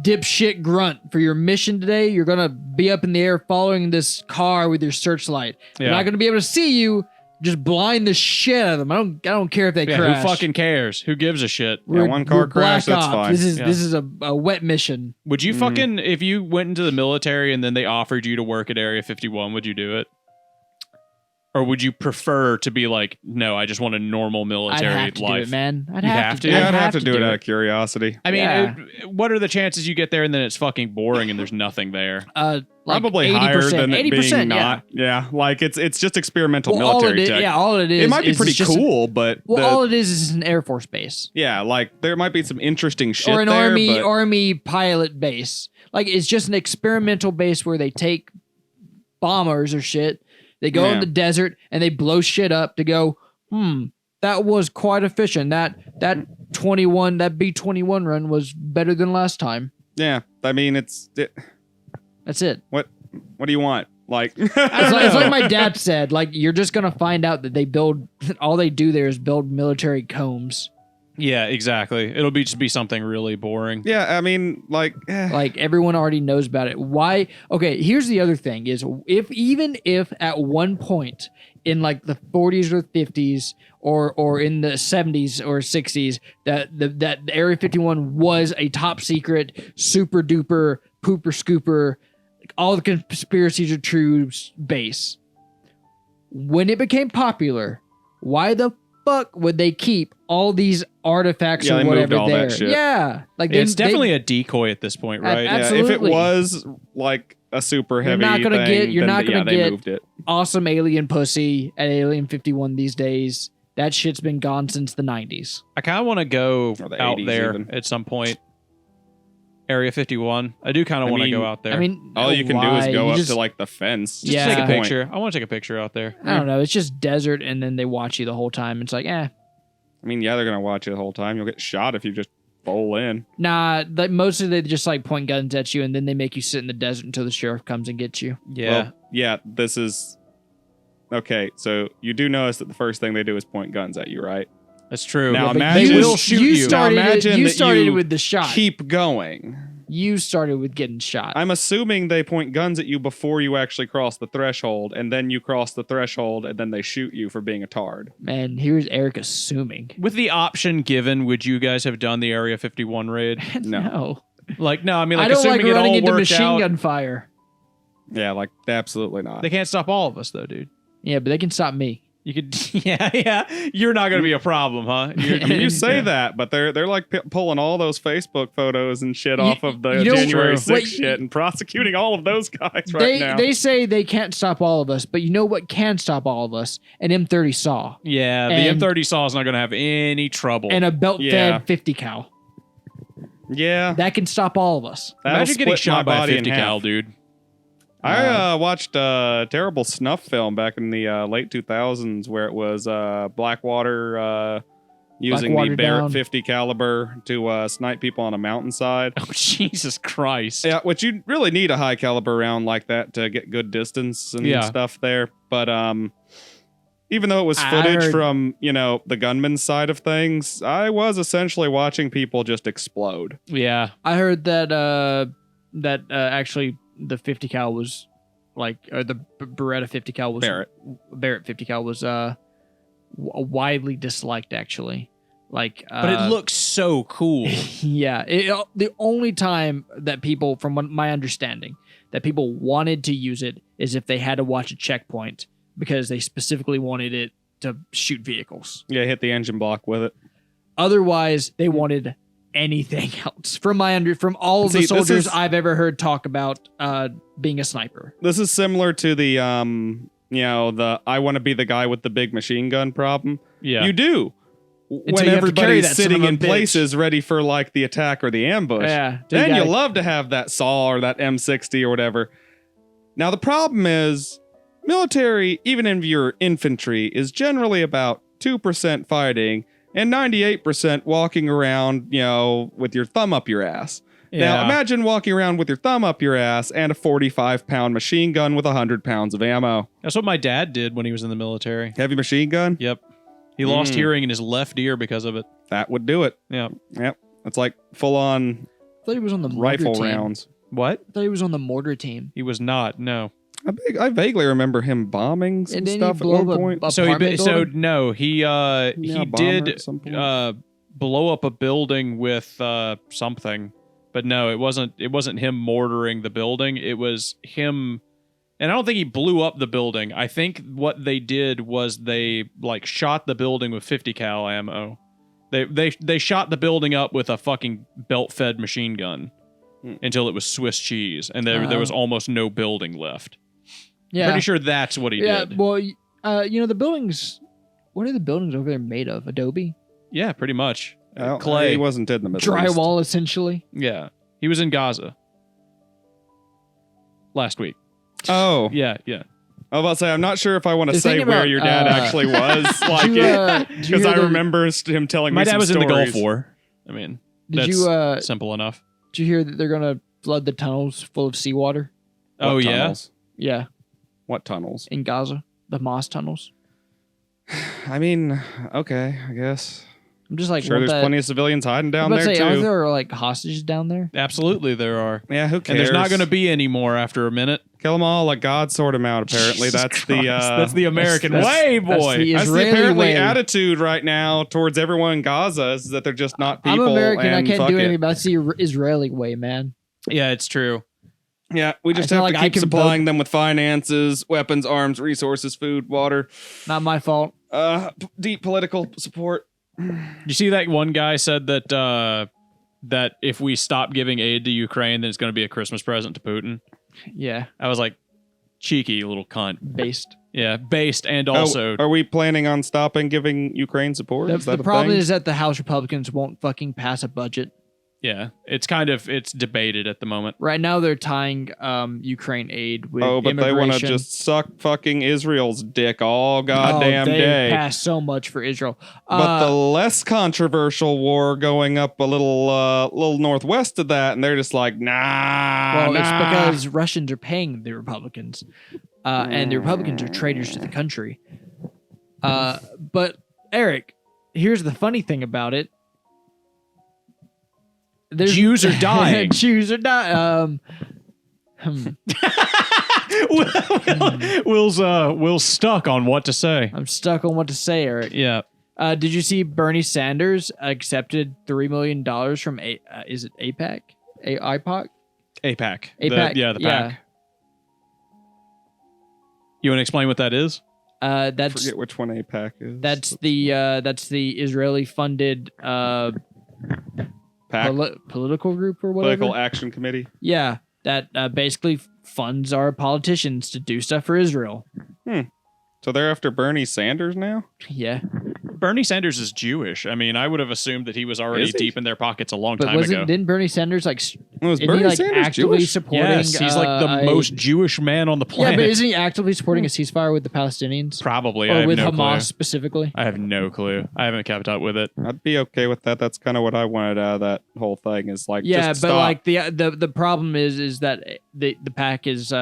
B: dipshit grunt, for your mission today, you're gonna be up in the air following this car with your searchlight. They're
A: Yeah.
B: not gonna be able to see you. Just blind the shit out of them. I don't care if they
A: Yeah,
B: crash.
A: who fucking cares? Who gives a shit?
B: We're,
C: one car
B: we're
C: crash,
B: Black
C: that's
B: Ops.
C: fine.
B: This is
A: Yeah.
B: this is a wet mission.
A: Would you fucking, if you went into the military and then they offered you to work at Area 51, would you do it? Or would you prefer to be like, no, I just want a normal
B: I'd
A: military
B: have to
A: life?
B: do it, man. I'd
A: You'd
B: have,
A: have
B: to.
A: to?
C: Yeah, I'd have to do it out of curiosity.
A: I mean,
B: Yeah.
A: what are the chances you get there and then it's fucking boring and there's nothing there?
B: Like
C: Probably
B: 80%,
C: higher than it
B: 80%,
C: being not. Yeah, like it's just experimental military tech.
B: all it is.
C: It might be
B: is
C: pretty
B: it's just
C: cool, but
B: all it is an Air Force base
C: yeah, like there might be some interesting shit
B: or an
C: there,
B: army
C: but
B: pilot base. Like it's just an experimental base where they take bombers or shit. They go in
C: Yeah.
B: the desert and they blow shit up to go. That was quite efficient. That B-21 run was better than last time.
C: yeah, I mean
B: That's it.
C: what do you want? Like
B: It's like my dad said. Like you're just gonna find out that they build. All they do there is build military combs.
A: Yeah, exactly. It'll just be something really boring.
C: yeah, I mean like
B: Like everyone already knows about it. Why? Okay, here's the other thing: is if at one point in like the 40s or 50s or in the 70s or 60s that the Area 51 was a top secret, super duper pooper scooper, like all the conspiracies are true base. When it became popular, why the fuck would they keep all these artifacts
C: Yeah,
B: or
C: they moved
B: whatever
C: all that
B: there?
C: shit.
B: Yeah, like
A: It's definitely a decoy at this point, right?
C: yeah, if it
B: absolutely.
C: was like a super heavy
B: not gonna
C: thing,
B: you're
C: then
B: not gonna
C: they
B: get
C: moved it.
B: awesome alien pussy at Alien 51 these days. That shit's been gone since the 90s.
A: I kind of want to go
C: Or the
A: out
C: 80s
A: there
C: even.
A: at some point. Area 51. I do kind of
C: I
A: want to
C: mean-
A: go out there.
B: I mean,
C: All you can do is
B: why?
C: go
B: You
C: up
B: just-
C: to like the fence.
A: just
B: yeah.
A: take a
C: Point.
A: picture. I want to take a picture out there.
B: I don't know. It's just desert, and then they watch you the whole time. It's like,
C: I mean, yeah, they're gonna watch you the whole time. You'll get shot if you just bowl in.
B: nah. Like mostly they just like point guns at you, and then they make you sit in the desert until the sheriff comes and gets you.
A: Yeah.
C: Well, yeah, this is Okay, so you do notice that the first thing they do is point guns at you, right?
A: That's true.
C: Now
B: but
C: imagine
A: they will shoot you.
B: Started
C: Now imagine
B: you
C: that
B: started
C: you
B: with the shot.
C: Keep going.
B: You started with getting shot.
C: I'm assuming they point guns at you before you actually cross the threshold, and then you cross the threshold, and then they shoot you for being a tard.
B: Man, here's Eric assuming.
A: With the option given, would you guys have done the Area 51 raid?
B: No.
A: Like, no, I mean, like,
B: I don't like
A: assuming it
B: running
A: all
B: into
A: worked
B: machine
A: out.
B: gun fire.
C: Yeah, like, absolutely not.
A: They can't stop all of us, though, dude.
B: Yeah, but they can stop me.
A: You could, yeah. You're not going to be a problem, huh?
C: I mean, you say
A: Yeah.
C: that, but they're like pulling all those Facebook photos and shit off of the
B: you know-
C: January
A: True.
C: 6th shit and prosecuting all of those guys right now.
B: They say they can't stop all of us, but you know what can stop all of us? An M30 saw
A: Yeah,
B: And-
A: the M30 saw is not going to have any trouble.
B: and a belt-fed
C: Yeah.
B: 50 cal.
C: Yeah.
B: That can stop all of us.
C: That'll
A: Imagine getting
C: split my
A: shot by a
C: body in
A: 50 cal,
C: half.
A: dude.
C: I watched a terrible snuff film back in the late 2000s where it was Blackwater using
B: Blackwater
C: the Barrett
B: down.
C: 50 caliber to snipe people on a mountainside.
A: Oh, Jesus Christ.
C: Yeah, which you really need a high caliber round like that to get good distance and
A: Yeah.
C: stuff there. But even though it was
B: I
C: footage
B: heard-
C: from, the gunman's side of things, I was essentially watching people just explode.
A: Yeah.
B: I heard that actually the 50 cal was like, or the Beretta 50 cal was Barrett 50 cal was widely disliked actually. Like,
A: But it looks so cool.
B: yeah. The only time that people, from my understanding, that people wanted to use it is if they had to watch a checkpoint because they specifically wanted it to shoot vehicles.
C: Yeah, hit the engine block with it.
B: Otherwise, they wanted anything else. From all of
C: See,
B: the
C: this
B: soldiers
C: is-
B: I've ever heard talk about being a sniper.
C: This is similar to the the I want to be the guy with the big machine gun problem.
A: Yeah.
C: You do.
B: Until
C: When
B: you have to carry
C: everybody's
B: that son
C: sitting
B: of a
C: in
B: bitch.
C: places ready for like the attack or the ambush.
B: Yeah.
C: Then
B: you
C: you
B: gotta-
C: love to have that saw or that M60 or whatever. Now the problem is military, even if you're infantry, is generally about 2% fighting and 98% walking around, with your thumb up your ass. Now imagine walking around with your thumb up your ass and a 45-pound machine gun with 100 pounds of ammo.
A: That's what my dad did when he was in the military.
C: Heavy machine gun?
A: Yep. He lost hearing in his left ear because of it.
C: That would do it.
A: Yeah.
C: Yep. It's like full-on
B: I thought he was on the mortar
C: rifle
B: team.
C: rounds.
A: What?
B: I thought he was on the mortar team.
A: He was not. No.
C: I vaguely remember him bombing some
B: And then
C: stuff
B: he
C: at
B: blew
C: one
B: up
C: point.
B: a
A: So
B: apartment building?
A: no, he
C: Yeah, bomber
A: did
C: at some point.
A: blow up a building with something. But no, it wasn't him mortaring the building. It was him, and I don't think he blew up the building. I think what they did was they like shot the building with 50 cal ammo. They shot the building up with a fucking belt-fed machine gun until it was Swiss cheese, and there was almost no building left.
B: Yeah.
A: Pretty sure that's what he did.
B: Well, the buildings. What are the buildings over there made of? Adobe?
A: Yeah, pretty much.
C: Well,
A: Clay.
C: He wasn't in the Middle East.
B: Drywall, essentially.
A: Yeah. He was in Gaza last week.
C: Oh,
A: Yeah.
C: I was about to say, I'm not sure if I want to
B: The
C: say
B: thing
C: where
B: about,
C: your dad actually was, like
B: did you
C: it,
B: hear
C: because I
B: the-
C: remember him telling
A: My
C: me
A: dad
C: some
A: was in the
C: stories.
A: Gulf War. I mean,
B: Did
A: that's
B: you
A: simple enough.
B: did you hear that they're gonna flood the tunnels full of seawater?
C: What
A: Oh, yeah?
C: tunnels?
B: Yeah,
C: What tunnels?
B: in Gaza, the Moss tunnels.
C: I mean, okay, I guess.
B: I'm just like,
C: Sure,
B: want
C: there's
B: that-
C: plenty of civilians hiding down
B: I'm about
C: there
B: to say, are
C: too.
B: there like hostages down there?
A: Absolutely, there are.
C: Yeah, who
A: And
C: cares?
A: there's not going to be any more after a minute.
C: Kill them all, let God sort them out. Apparently,
A: Jesus
C: that's
A: Christ, that's the American
B: that's-
A: way,
B: that's
A: boy.
B: the
C: That's the
B: Israeli
C: apparently
B: way.
C: attitude right now towards everyone in Gaza is that they're just not
B: I'm
C: people.
B: American. I
C: and
B: can't
C: fuck
B: do
C: it.
B: anything about it. It's the Israeli way, man.
A: Yeah, it's true.
C: Yeah, we just
B: feel
C: have
B: like
C: to
B: I
C: keep
B: can
C: supplying them with finances, weapons, arms, resources, food, water,
B: Not my fault.
C: deep political support.
A: You see that one guy said that that if we stop giving aid to Ukraine, then it's going to be a Christmas present to Putin.
B: Yeah,
A: I was like, cheeky little cunt.
B: based.
A: Yeah, based and also
C: are we planning on stopping giving Ukraine support? Is that
B: The
C: a
B: problem
C: thing?
B: is that the House Republicans won't fucking pass a budget.
A: yeah, it's debated at the moment.
B: Right now, they're tying Ukraine aid with
C: Oh, but they want to
B: immigration.
C: just suck fucking Israel's dick all goddamn
B: they
C: day.
B: pass so much for Israel.
C: But the less controversial war going up a little northwest of that, and they're just like, nah.
B: well, it's
C: nah.
B: because Russians are paying the Republicans. and the Republicans are traitors to the country. But Eric, here's the funny thing about it.
A: Jews are dying.
B: Jews are dying.
A: Will's stuck on what to say.
B: I'm stuck on what to say, Eric.
A: Yeah.
B: Did you see Bernie Sanders accepted $3 million from is it APAC? IPOC?
A: APAC.
B: APAC.
A: The PAC.
B: Yeah.
A: You want to explain what that is?
B: That's
C: Forget which one APAC is.
B: that's the Israeli funded
C: PAC,
B: political group or whatever.
C: Political Action Committee.
B: Yeah, that basically funds our politicians to do stuff for Israel.
C: So they're after Bernie Sanders now?
B: Yeah,
A: Bernie Sanders is Jewish. I mean, I would have assumed that he was already
C: Is he?
A: deep in their pockets a long
B: but
A: time ago.
B: didn't Bernie Sanders like
C: Was
B: isn't
C: Bernie
B: he like
C: Sanders
B: actively
C: Jewish?
B: supporting?
A: Yes, he's like the most Jewish man on the
B: Yeah,
A: planet.
B: but isn't he actively supporting a ceasefire with the Palestinians
A: Probably. I
B: or
A: have
B: with
A: no
B: Hamas
A: clue.
B: specifically?
A: I have no clue. I haven't kept up with it.
C: I'd be okay with that. That's kind of what I wanted out of that whole thing is like,
B: Yeah,
C: just
B: but
C: stop.
B: like the problem is that the PAC is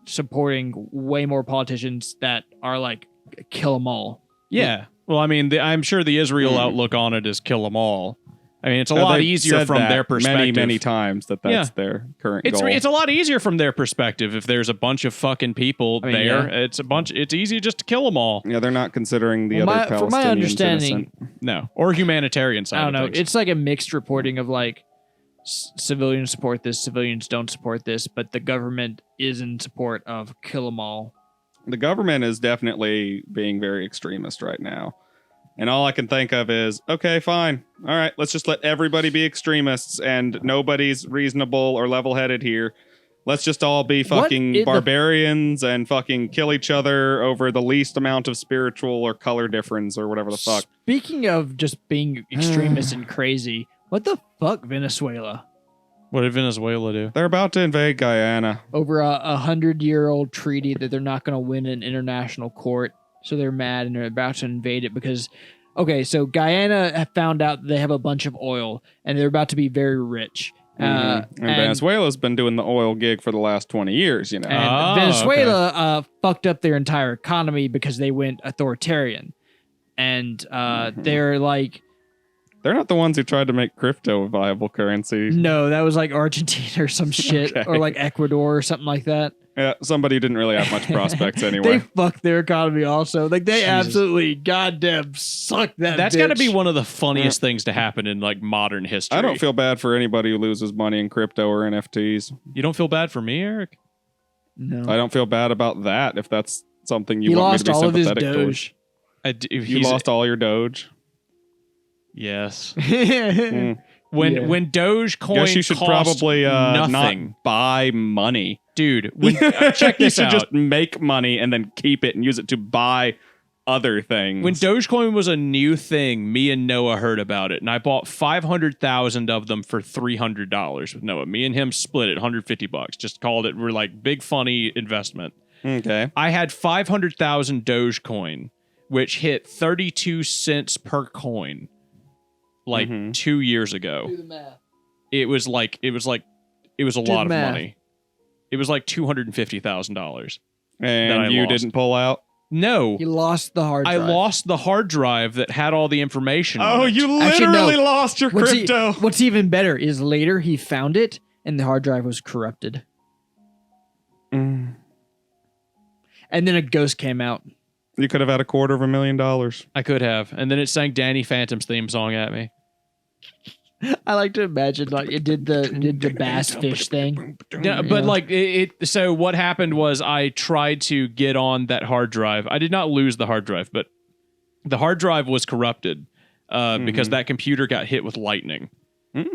B: supporting way more politicians that are like kill them all.
A: Yeah. Well, I mean, I'm sure the Israel outlook on it is kill them all. I mean, it's a
C: Now,
A: lot
C: they've
A: easier
C: said
A: from
C: that
A: their perspective.
C: many times that's
A: Yeah.
C: their current
A: It's
C: goal.
A: it's a lot easier from their perspective if there's a bunch of fucking people
B: I mean,
A: there.
B: yeah.
A: It's easy just to kill them all.
C: Yeah, they're not considering the
B: Well,
C: other Palestinians
B: from my understanding,
C: innocent.
A: No, or humanitarian side.
B: I don't
A: of
B: know.
A: things.
B: It's like a mixed reporting of like civilians support this, civilians don't support this, but the government is in support of kill them all.
C: The government is definitely being very extremist right now. And all I can think of is, okay, fine. All right, let's just let everybody be extremists and nobody's reasonable or level-headed here. Let's just all be fucking barbarians and fucking kill each other over the least amount of spiritual or color difference or whatever the fuck.
B: Speaking of just being extremist and crazy, what the fuck, Venezuela?
A: What did Venezuela do?
C: They're about to invade Guyana.
B: Over a 100-year-old treaty that they're not going to win in international court. So they're mad and they're about to invade it because, okay, so Guyana have found out that they have a bunch of oil and they're about to be very rich.
C: And Venezuela's been doing the oil gig for the last 20 years, you know.
B: And
A: Oh,
B: Venezuela fucked up their entire economy because they went authoritarian. And they're like,
C: They're not the ones who tried to make crypto a viable currency.
B: no, that was like Argentina or some shit,
C: Okay.
B: or like Ecuador or something like that.
C: Yeah, somebody who didn't really have much prospects
B: They
C: anyway.
B: fucked their economy also. Like they
A: Jesus.
B: absolutely goddamn suck that.
A: That's got to be
B: bitch.
A: one of the funniest things to happen in like modern history.
C: I don't feel bad for anybody who loses money in crypto or NFTs.
A: You don't feel bad for me, Eric?
B: No.
C: I don't feel bad about that if that's something you
B: He
C: want me
B: lost
C: to be
B: all of his
C: sympathetic towards.
B: Doge.
C: You lost all your Doge.
A: Yes.
C: Mm.
A: When Dogecoin
C: Guess you should
A: cost
C: probably
A: nothing,
C: not buy money.
A: dude. When, check
C: You
A: this
C: should
A: out.
C: just make money and then keep it and use it to buy other things.
A: When Dogecoin was a new thing, me and Noah heard about it, and I bought 500,000 of them for $300 with Noah. Me and him split it, $150. Just called it. We're like big funny investment.
C: Okay.
A: I had 500,000 Dogecoin, which hit 32 cents per coin, like
C: Mhm.
A: 2 years ago.
B: Do the math.
A: It was a lot of
B: math.
A: money. It was like $250,000. that I
C: And you
A: lost.
C: didn't pull out?
A: No,
B: He lost the hard
A: I
B: drive.
A: lost the hard drive that had all the information. on it.
B: Actually, no.
C: lost your
B: What's even better is later he found it and the hard drive was corrupted.
C: Mm.
B: And then a ghost came out.
C: You could have had $250,000.
A: I could have, and then it sang Danny Phantom's theme song at me.
B: I like to imagine like it did the bass fish thing.
A: Yeah, but like it. So what happened was I tried to get on that hard drive. I did not lose the hard drive, but the hard drive was corrupted because that computer got hit with lightning.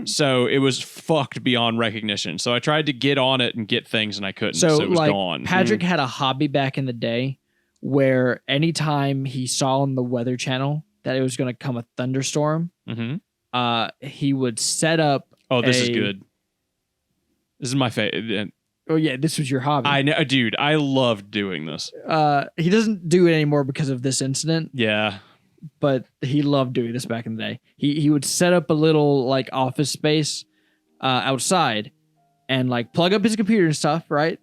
A: So it was fucked beyond recognition. So I tried to get on it and get things, and I couldn't. So it was
B: like
A: gone.
B: Patrick had a hobby back in the day where anytime he saw on the Weather Channel that it was going to come a thunderstorm,
A: hmm
B: he would set up.
A: Oh, this is good. This is my favorite.
B: Oh yeah, this was your hobby.
A: I know, dude. I loved doing this.
B: He doesn't do it anymore because of this incident,
A: Yeah.
B: but he loved doing this back in the day. He would set up a little like office space outside and like plug up his computer and stuff, right?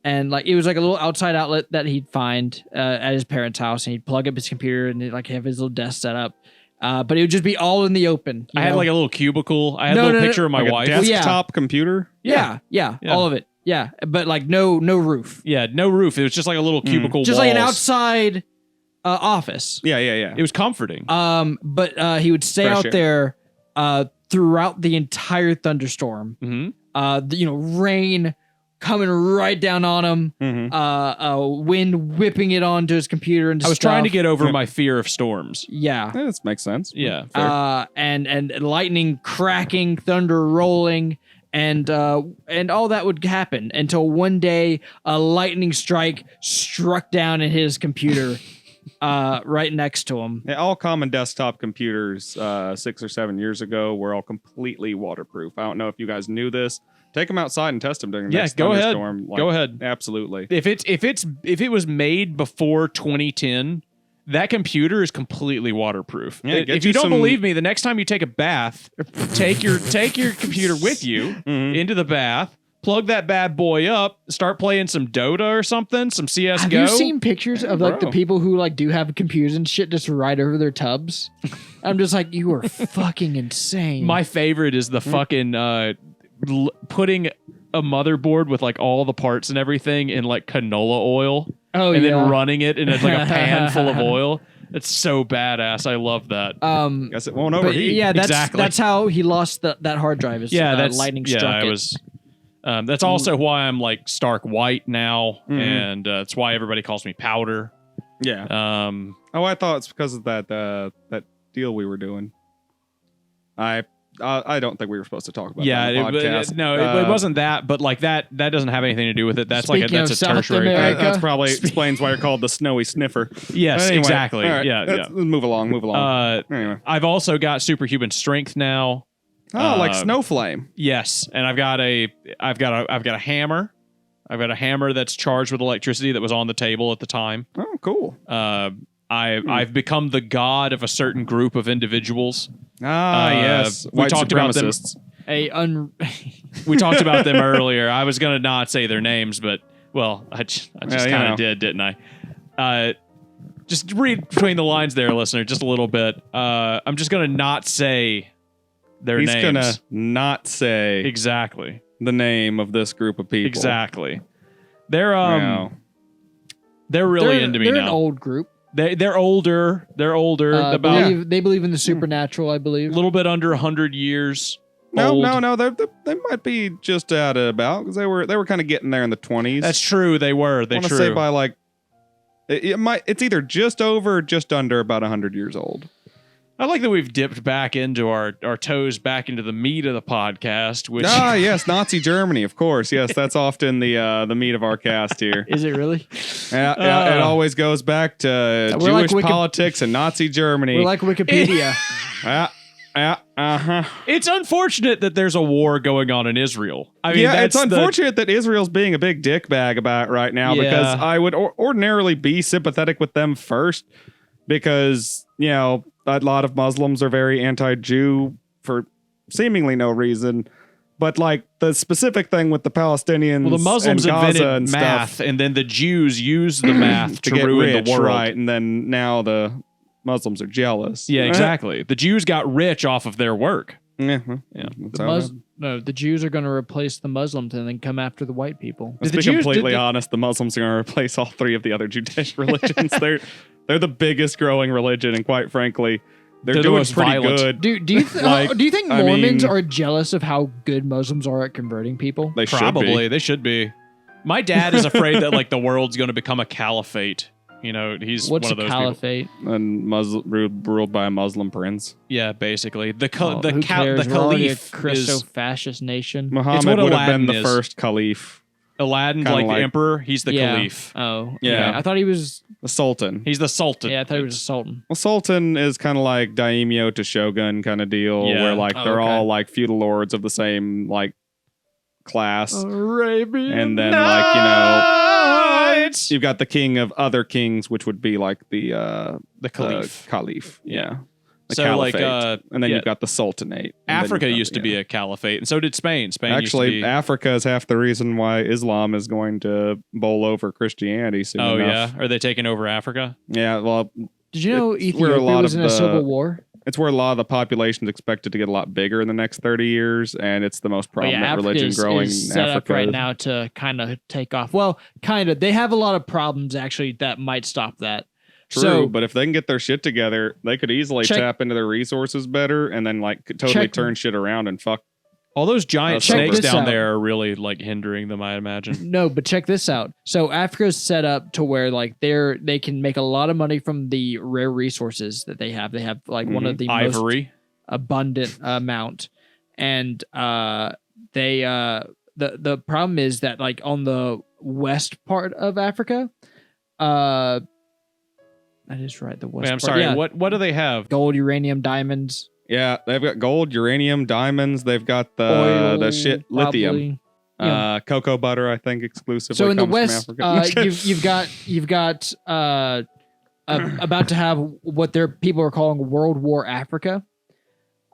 B: And like it was like a little outside outlet that he'd find at his parents' house, and he'd plug up his computer and he'd like have his little desk set up. But it would just be all in the open.
A: I had like a little cubicle. I had a little picture of my
C: like
A: wife.
C: a desktop computer.
B: Yeah, all of it. Yeah, but like no roof.
A: Yeah, no roof. It was just like a little cubicle.
B: Just
A: walls.
B: like an outside office.
C: Yeah.
A: It was comforting.
B: But he would stay
C: Fresh
B: out
C: air.
B: there throughout the entire thunderstorm. Rain coming right down on him. Wind whipping it onto his computer and
A: I was
B: stuff.
A: trying to get over my fear of storms.
B: Yeah.
C: Yeah, this makes sense.
A: Yeah.
B: And lightning cracking, thunder rolling, and all that would happen until one day a lightning strike struck down in his computer right next to him.
C: Yeah, all common desktop computers 6 or 7 years ago were all completely waterproof. I don't know if you guys knew this. Take them outside and test them during the next
A: go ahead.
C: thunderstorm. Like,
A: Go ahead.
C: Absolutely.
A: If it was made before 2010, that computer is completely waterproof.
C: Yeah,
A: If you don't believe me, the next time you take a bath, take your computer with you into the bath, plug that bad boy up, start playing some Dota or something, some CS:GO.
B: Have you seen pictures of like the
C: bro.
B: people who like do have computers and shit just right over their tubs? I'm just like, you are fucking insane.
A: My favorite is the fucking putting a motherboard with like all the parts and everything in like canola oil.
B: Oh,
A: and
B: yeah.
A: then running it in like a pan full of oil. It's so badass. I love that.
C: Guess it won't
B: But
C: overheat.
B: yeah,
A: Exactly.
B: that's how he lost that hard drive. Is,
A: That's
B: lightning struck
A: yeah,
B: it.
A: it was. That's also why I'm like stark white now, and that's why everybody calls me Powder.
C: Yeah. I thought it's because of that deal we were doing. I don't think we were supposed to talk about that on the podcast.
A: It wasn't that, but like that doesn't have anything to do with it. That's
B: Speaking
A: that's
B: of
A: a
B: South
A: tertiary
B: America-
A: thing.
C: That's probably explains why you're called the snowy sniffer.
A: Yes,
C: Anyway,
A: exactly.
C: all right,
A: Yeah,
C: let's move along. Anyway.
A: I've also got superhuman strength now.
C: Like Snowflame.
A: Yes, and I've got a hammer. I've got a hammer that's charged with electricity that was on the table at the time.
C: Oh, cool.
A: I've become the god of a certain group of individuals.
C: Yes.
A: We
C: White
A: talked about them.
C: supremacists.
A: We talked about them earlier. I was gonna not say their names, but well, I just kind of did, didn't I? Just read between the lines there, listener, just a little bit. I'm just gonna not say their names.
C: He's gonna not say
A: Exactly.
C: the name of this group of people.
A: Exactly. They're
C: Wow.
A: they're really into me
B: they're
A: now.
B: an old group.
A: They're older. They're older. About
B: They believe in the supernatural, I
A: a
B: believe.
A: little bit under 100 years.
C: No,
A: old.
C: no. They might be just out and about because they were kind of getting there in the 20s.
A: That's true. They were.
C: I
A: They
C: want to
A: true.
C: say by like it's either just over or just under about 100 years old.
A: I like that we've dipped back into our toes back into the meat of the podcast, which
C: Yes, Nazi Germany, of course. Yes, that's often the meat of our cast here.
B: Is it really?
C: Yeah, it always goes back to
B: We're like
C: Jewish politics and Nazi Germany.
B: We're like Wikipedia.
A: it's unfortunate that there's a war going on in Israel. I mean,
C: yeah, it's
A: that's
C: unfortunate that Israel's being a big dickbag about it right now
A: Yeah.
C: because I would ordinarily be sympathetic with them first because, you know, a lot of Muslims are very anti-Jew for seemingly no reason. But like the specific thing with the Palestinians,
A: Well, the Muslims
C: and Gaza
A: invented
C: and
A: math,
C: stuff
A: and then the Jews used the math to
C: get
A: ruin
C: rich,
A: the world.
C: right? And then now the Muslims are jealous.
A: Yeah, exactly. The Jews got rich off of their work.
C: Yeah,
A: Yeah.
C: that's
B: The Jews are going to replace the Muslims and then come after the white people.
C: Let's
A: Did the
C: be
A: Jews-
C: completely
A: did the-
C: honest. The Muslims are going to replace all three of the other Judaic religions. They're the biggest growing religion, and quite frankly, they're
A: the
C: doing
A: most
C: pretty
A: violent.
C: good.
B: Do you
C: Like,
B: do you think
C: I
B: Mormons
C: mean-
B: are jealous of how good Muslims are at converting people?
C: They
A: Probably.
C: should
A: They should be. My dad is afraid that like the world's going to become a caliphate. You know, he's
B: What's
A: one
B: a
A: of those people.
B: caliphate?
C: be. And ruled by a Muslim prince.
A: Yeah, basically. The
B: Who cares?
A: the
B: We're already a
A: caliph is
B: Christo-fascist nation.
C: Muhammad
A: what
C: would have been
A: Aladdin
C: the
A: is.
C: first caliph,
A: Aladdin's
C: kinda
A: like the
C: like-
A: emperor. He's the caliph.
B: Oh,
C: Yeah.
B: I thought he was.
C: the sultan.
A: He's the sultan.
B: Yeah, I thought he was a sultan.
C: Well, sultan is kind of like daimyo to shogun kind of deal,
A: Yeah.
C: where like
B: Oh,
C: they're
B: okay.
C: all like feudal lords of the same like class.
B: Arabian.
C: And then, like, you know, you've got the king of other kings, which would be like the
A: the caliph.
C: caliph. Yeah. The
A: So like
C: caliphate. And then
A: yeah,
C: you've got the sultanate. And then
A: Africa
C: you've got-
A: used to be a caliphate, and so did Spain. Spain
C: Actually,
A: used to be,
C: Africa is half the reason why Islam is going to bowl over Christianity soon
A: oh
C: enough.
A: yeah, are they taking over Africa?
C: Yeah, well,
B: Did you know
C: It's where a
B: Ethiopia
C: lot
B: was
C: of
B: in a
C: the-
B: civil war?
C: it's where a lot of the population is expected to get a lot bigger in the next 30 years, and it's the most
B: Oh, yeah,
C: prominent
B: Africa
C: religion
B: is,
C: growing
B: is
C: in
B: set
C: Africa.
B: up right now to kind of take off. Well, kind of. They have a lot of problems actually that might stop that.
C: True,
B: So
C: but if they can get their shit together, they could easily
B: Check-
C: tap into their resources better and then like totally
B: Check-
C: turn shit around and fuck.
A: All those giant
C: Check
A: snakes
B: this
A: down
B: out.
A: there are really like hindering them, I imagine.
B: no, but check this out. So Africa's set up to where like they can make a lot of money from the rare resources that they have. They have like one of the most
A: Ivory.
B: abundant amount, and they the problem is that like on the west part of Africa, that is right. The west.
A: Wait, I'm
B: part,
A: sorry.
B: yeah.
A: What do they have?
B: Gold, uranium, diamonds,
C: Yeah, they've got gold, uranium, diamonds. They've got
B: oil,
C: the shit lithium,
B: probably.
C: cocoa butter. I think exclusively.
B: So in the
C: comes from
B: west,
C: Africa.
B: you've got about to have what their people are calling World War Africa.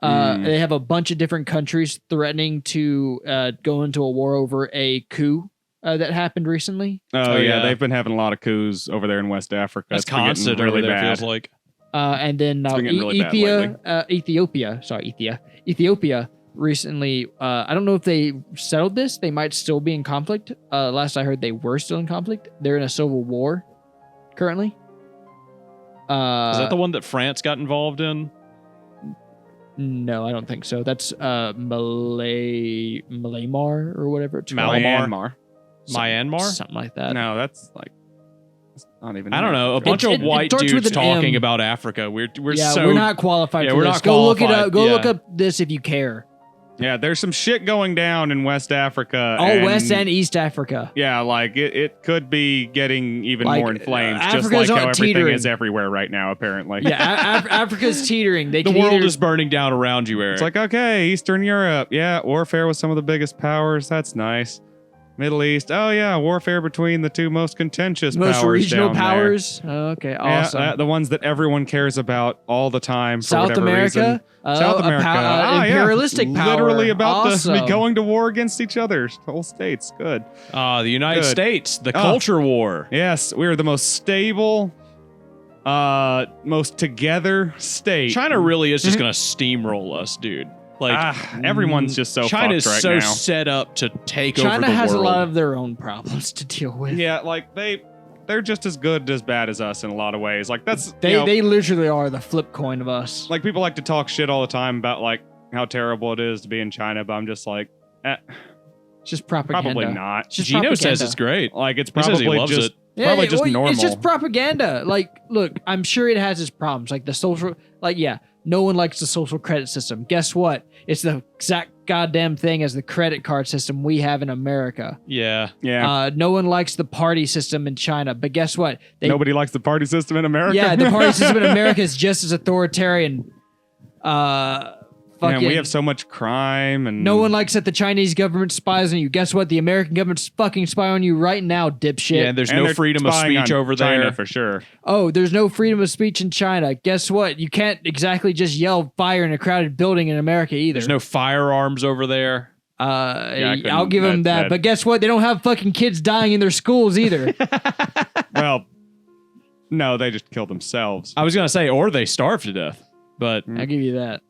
B: They have a bunch of different countries threatening to go into a war over a coup that happened recently.
C: Oh
A: Oh,
C: yeah,
A: yeah.
C: they've been having a lot of coups over there in West Africa.
A: That's
C: It's been getting
A: constant
C: really
A: over there,
C: bad.
A: feels like.
B: And then
C: been getting really bad
B: Ethiopia recently. I don't know if they settled this. They might still be in conflict. Last I heard, they were still in conflict. They're in a civil war currently.
A: Is that the one that France got involved in?
B: No, I don't think so. That's Myanmar or whatever it's called.
A: Myanmar.
B: Something-
A: Myanmar?
B: Something like that.
C: No, that's like it's not even.
A: I don't know. A bunch
B: It
A: of white
B: starts with
A: dudes
B: an
A: talking
B: M.
A: about Africa. We're
B: Yeah,
A: so
B: we're not qualified
A: Yeah,
B: for
A: we're
B: this.
A: not
B: Go look it
A: qualified,
B: up. Go
A: yeah.
B: look up this if you care.
C: Yeah, there's some shit going down in West Africa.
B: All West and East Africa.
C: Yeah, like it could be getting even
B: Like,
C: more inflamed, just
B: Africa's
C: like how
B: on
C: everything
B: teetering.
C: is everywhere right now. Apparently,
B: Yeah, Africa's teetering. They
A: the
B: can
A: world
B: either,
A: is burning down around you, Eric.
C: it's like okay, Eastern Europe, yeah, warfare with some of the biggest powers. That's nice. Middle East, oh yeah, warfare between the two most contentious
B: most
C: powers
B: regional
C: down there.
B: powers. Okay, awesome.
C: Yeah, the ones that everyone cares about all the time for
B: South
C: whatever
B: America,
C: reason. South America, yeah.
B: imperialistic power.
C: Literally about
B: awesome.
C: to be going to war against each other. Whole states, good.
A: the United
C: Good.
A: States, the
C: Oh.
A: culture war.
C: Yes, we are the most stable, most together state.
A: China really is just going to steamroll us, dude. Like
C: everyone's just so
A: China's
C: fucked right
A: so
C: now.
A: set up to take over
B: China
A: the
B: has
A: world.
B: a lot of their own problems to deal with.
C: Yeah, like they're just as good as bad as us in a lot of ways. Like that's
B: They literally are the flip coin of us.
C: like people like to talk shit all the time about like how terrible it is to be in China, but I'm just like,
B: It's just propaganda.
C: probably not.
B: It's just
A: Gino
B: propaganda.
A: says it's great.
C: Like it's
A: He says he
C: probably
A: loves
C: just
A: it.
C: probably just
B: well,
C: normal.
B: It's just propaganda. Like, look, I'm sure it has its problems. Like the social, like, yeah, no one likes the social credit system. Guess what? It's the exact goddamn thing as the credit card system we have in America.
A: Yeah.
C: yeah.
B: No one likes the party system in China. But guess what?
C: Nobody likes the party system in America.
B: Yeah, the party system in America is just as authoritarian.
C: Man, we have so much crime and
B: No one likes that the Chinese government spies on you. Guess what? The American government's fucking spy on you right now, dipshit.
A: Yeah, and there's
C: and
A: no
C: they're
A: freedom of
C: spying
A: speech
C: on
A: over
C: China
A: there.
C: for sure.
B: Oh, there's no freedom of speech in China. Guess what? You can't exactly just yell fire in a crowded building in America either.
A: There's no firearms over there.
C: I couldn't-
B: I'll give them that. But guess what? They don't have fucking kids dying in their schools either.
C: Well, no, they just kill themselves.
A: I was going to say, or they starve to death. But
B: I'll give you that.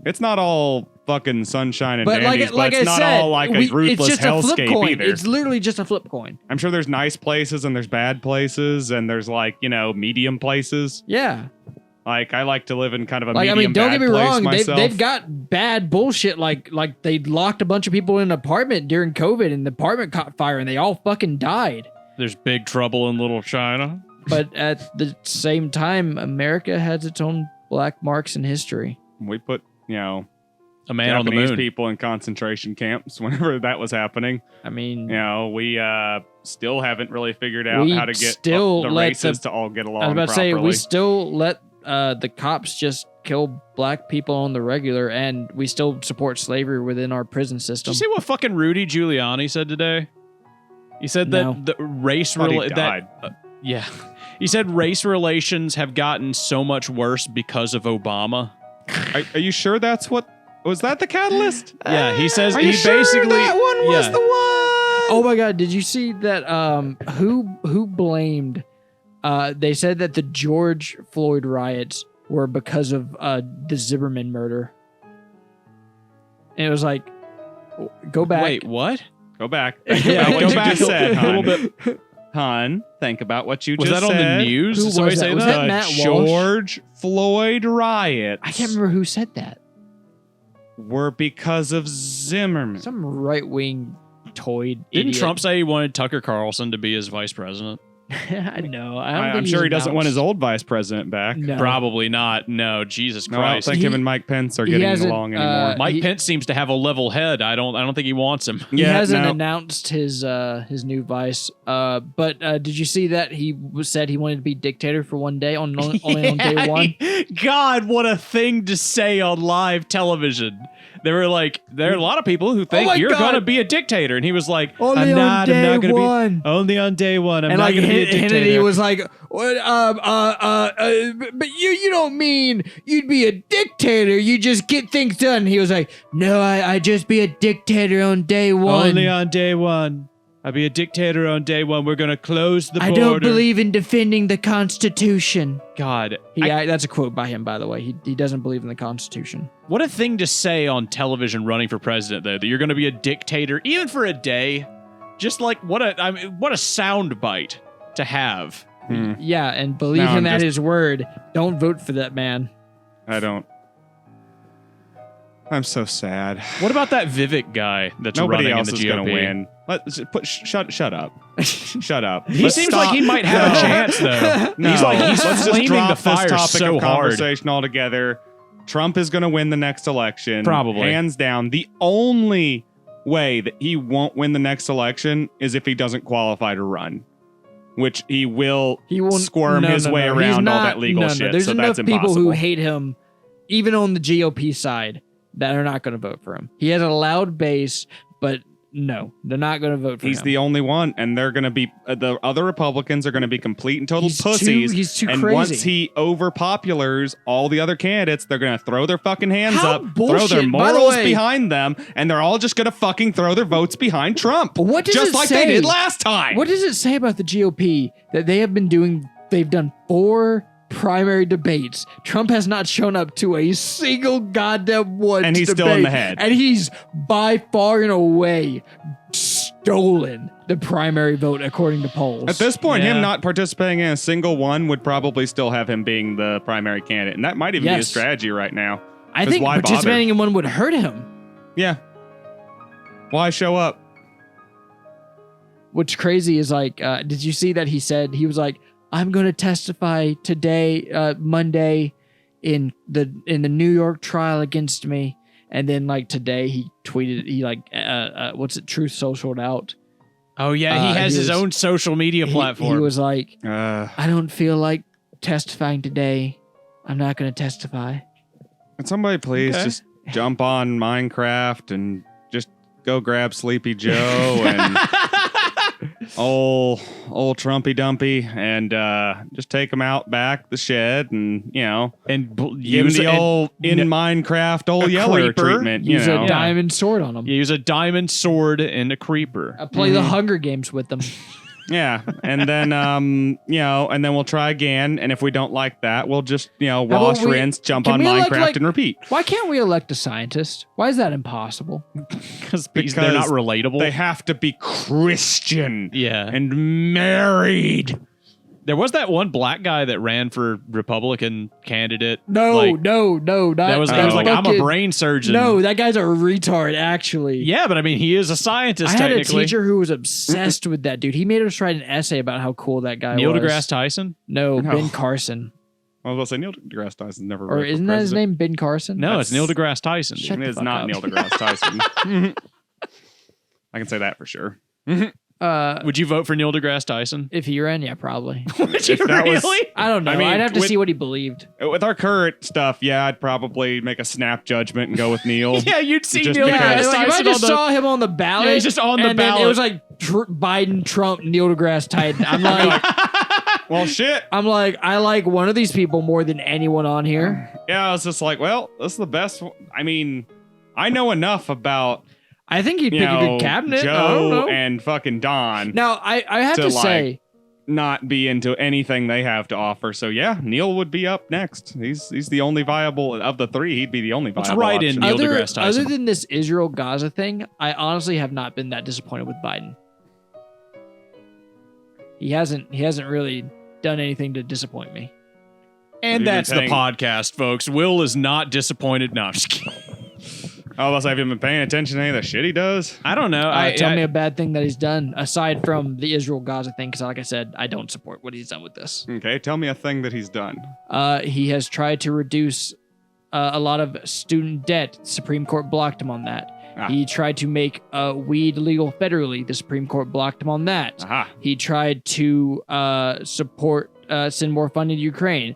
C: It's not all fucking sunshine and
B: But
C: dandies,
B: like
C: but it's
B: I
C: not
B: said,
C: all like a
B: it's
C: ruthless
B: just a flip
C: hellscape
B: coin.
C: either.
B: It's literally just a flip coin.
C: I'm sure there's nice places and there's bad places and there's like, medium places.
B: Yeah.
C: Like I like to live in kind of a
B: Like, I
C: medium
B: mean, don't
C: bad
B: get me
C: place
B: wrong.
C: myself.
B: They've got bad bullshit. Like they locked a bunch of people in an apartment during COVID and the apartment caught fire and they all fucking died.
A: there's big trouble in Little China.
B: But at the same time, America has its own black marks in history.
C: We put,
A: A man on the
C: Japanese
A: moon.
C: people in concentration camps whenever that was happening.
B: I mean,
C: We still haven't really figured out
B: We
C: how to get
B: still
C: the
B: let
C: races
B: the-
C: to all get along
B: I was about to say,
C: properly.
B: we still let the cops just kill black people on the regular, and we still support slavery within our prison
A: Did
B: system.
A: you see what fucking Rudy Giuliani said today? He said
B: No.
A: that the race
C: Thought he
A: that
C: died.
A: yeah. He said race relations have gotten so much worse because of Obama.
C: Are you sure that's what was that the catalyst?
A: Yeah, he says
C: Are
A: he
C: you sure
A: basically
C: that one was
A: yeah.
C: the one?
B: Oh my God! Did you see that? Who blamed? They said that the George Floyd riots were because of the Zimmerman murder. And it was like, go back.
A: Wait, what?
C: Go back. Think about what
A: go
C: you
A: back
C: just said,
A: a
C: hon.
A: little bit.
C: Hon, think about what you
A: Was
C: just
A: that
C: said.
A: on the news?
B: Who
A: Did somebody
B: was that?
A: say
B: Was
A: that?
B: that Matt Walsh?
C: George Floyd riots.
B: I can't remember who said that.
C: Were because of Zimmerman.
B: Some right wing toyed
A: Didn't
B: idiot.
A: Trump say he wanted Tucker Carlson to be his vice president?
B: I know. I don't
C: I'm
B: think
C: sure he
B: he's
C: doesn't want his
B: announced.
C: old vice president back.
B: No.
A: Probably not. No, Jesus
C: No, I don't
A: Christ.
C: think him and Mike Pence are
B: he
C: getting
B: hasn't,
C: along anymore.
A: Mike
B: he-
A: Pence seems to have a level head. I don't think he wants him.
B: He
C: Yeah,
B: hasn't
C: no.
B: announced his new vice. But did you see that he said he wanted to be dictator for one day only on day one?
A: God, what a thing to say on live television. They were like, there are a lot of people who think
B: my
A: you're
B: God.
A: going to be a dictator. And he was like,
B: Only
A: I'm
B: on
A: not
B: day
A: going to
B: one.
A: be. Only on day one. I'm
B: And
A: not
B: like
A: going to be a dictator.
B: Hannity was like, "What? But you don't mean you'd be a dictator? You just get things done." And he was like, "No, I just be a dictator on day one.
A: Only on day one. I'll be a dictator on day one. We're going to close the
B: I
A: border.
B: don't believe in defending the Constitution."
A: God.
B: That's a quote by him, by the way. He doesn't believe in the Constitution.
A: What a thing to say on television running for president, though, that you're going to be a dictator, even for a day. Just like, what a sound bite to have.
B: Yeah, and believe
C: No,
B: him
C: I'm
B: at
C: just-
B: his word. Don't vote for that man.
C: I don't. I'm so sad.
A: What about that Vivek guy that's
C: Nobody
A: running
C: else
A: in the
C: is
A: GOP?
C: going to win. Shut up. Shut up.
A: He
C: Let's
A: seems
C: stop.
A: like he might have a
C: No.
A: chance, though.
C: No.
A: He's
C: Let's just
A: flaming
C: drop
A: the fire
C: this topic
A: so
C: of
A: hard.
C: conversation altogether. Trump is going to win the next election.
A: Probably.
C: Hands down. The only way that he won't win the next election is if he doesn't qualify to run, which he will squirm his way
B: He's
C: around all
B: not-
C: that legal shit.
B: There's
C: so
B: enough
C: that's
B: people
C: impossible.
B: who hate him, even on the GOP side, that are not going to vote for him. He has a loud base, but no, they're not going to vote for
C: He's
B: him.
C: the only one, and they're going to be the other Republicans are going to be complete and total
B: He's
C: pussies.
B: he's too
C: and
B: crazy.
C: once he overpopulars all the other candidates, they're going to throw their fucking hands
B: How
C: up, throw
B: bullshit,
C: their
B: by the
C: morals
B: way.
C: behind them, and they're all just going to fucking throw their votes behind Trump.
B: What does
C: just
B: it
C: like
B: say?
C: they did last time.
B: What does it say about the GOP that they have been doing? They've done 4 primary debates. Trump has not shown up to a single goddamn one.
C: And he's
B: to
C: still in
B: debate.
C: the head.
B: And he's by far and away stolen the primary vote according to polls.
C: At this point,
A: Yeah.
C: him not participating in a single one would probably still have him being the primary candidate, and that might even be his
B: Yes.
C: strategy right now.
B: I
C: 'Cause
B: think
C: why bother?
B: participating in one would hurt him.
C: Yeah. Why show up?
B: What's crazy is like, did you see that he said he was like, "I'm going to testify today, Monday, in the New York trial against me," and then like today he tweeted, he like, what's it, Truth Socialed out.
A: Oh, yeah, he has
B: he
A: his
B: was-
A: own social media platform.
B: He was like,
C: Can
B: "I don't feel like testifying today. I'm not going to testify."
C: somebody please
A: Okay.
C: just jump on Minecraft and just go grab Sleepy Joe and old Trumpy Dumpy and just take him out back the shed and
A: and
C: give him
A: use
C: the
A: and-
C: old in Minecraft old Yeller
A: creeper.
C: treatment.
B: Use
C: You know.
B: a diamond sword on him.
A: use a diamond sword and a creeper.
B: Play the Hunger Games with them.
C: Yeah, and then and then we'll try again, and if we don't like that, we'll just wash,
B: we-
C: rinse, jump
B: can
C: on
B: we elect,
C: Minecraft
B: like-
C: and repeat.
B: Why can't we elect a scientist? Why is that impossible?
A: Because they're not relatable.
C: They have to be Christian
A: yeah.
C: and married.
A: There was that one black guy that ran for Republican candidate.
B: No,
A: like,
B: no, not
A: that was, he was like, I'm a brain surgeon.
B: No, that guy's a retard, actually.
A: Yeah, but I mean, he is a scientist,
B: I had a
A: technically.
B: teacher who was obsessed with that dude. He made us write an essay about how cool that guy
A: Neil
B: was.
A: deGrasse Tyson?
B: No,
C: No.
B: Ben Carson.
C: I was going to say Neil deGrasse Tyson never.
B: Or
C: ran for
B: isn't that his
C: president.
B: name, Ben Carson?
A: No, it's Neil
C: That's-
A: deGrasse Tyson.
B: Shut
C: It
B: the
C: is
B: fuck
C: not
B: up.
C: Neil deGrasse Tyson. I can say that for sure.
A: Would you vote for Neil deGrasse Tyson?
B: If he ran, yeah, probably.
A: Would you
C: If that was-
A: really?
B: I don't know.
C: I mean,
B: I'd have to
C: with-
B: see what he believed.
C: With our current stuff, yeah, I'd probably make a snap judgment and go with Neil.
A: Yeah, you'd see
C: Just
A: Neil
C: because-
B: Yeah,
A: deGrasse
B: like, if I
A: Tyson
B: just
A: on the...
B: saw him on the ballot,
A: Yeah, he's just on the
B: and then
A: ballot.
B: it was like Biden, Trump, Neil deGrasse Tyson. I'm like,
C: Well, shit.
B: I'm like, I like one of these people more than anyone on here.
C: Yeah, I was just like, well, this is the best. I mean, I know enough about
B: I think he'd pick a good cabinet. I don't
C: Joe
B: know.
C: and fucking Don
B: Now, I have to say,
C: not be into anything they have to offer. So yeah, Neil would be up next. He's the only viable of the three. He'd be the only viable.
A: Let's write in
C: option.
A: Neil deGrasse Tyson.
B: other than this Israel-Gaza thing, I honestly have not been that disappointed with Biden. He hasn't really done anything to disappoint me.
A: And
C: You've been
A: that's the
C: paying-
A: podcast, folks. Will is not disappointed. No, I'm just kidding.
C: Oh, unless I haven't been paying attention to any of the shit he does.
A: I don't know.
B: Tell me a bad thing that he's done aside from the Israel-Gaza thing, because like I said, I don't support what he's done with this.
C: Okay, tell me a thing that he's done.
B: He has tried to reduce a lot of student debt. Supreme Court blocked him on that.
C: Ah.
B: He tried to make weed legal federally. The Supreme Court blocked him on that.
C: Aha.
B: He tried to send more funding to Ukraine,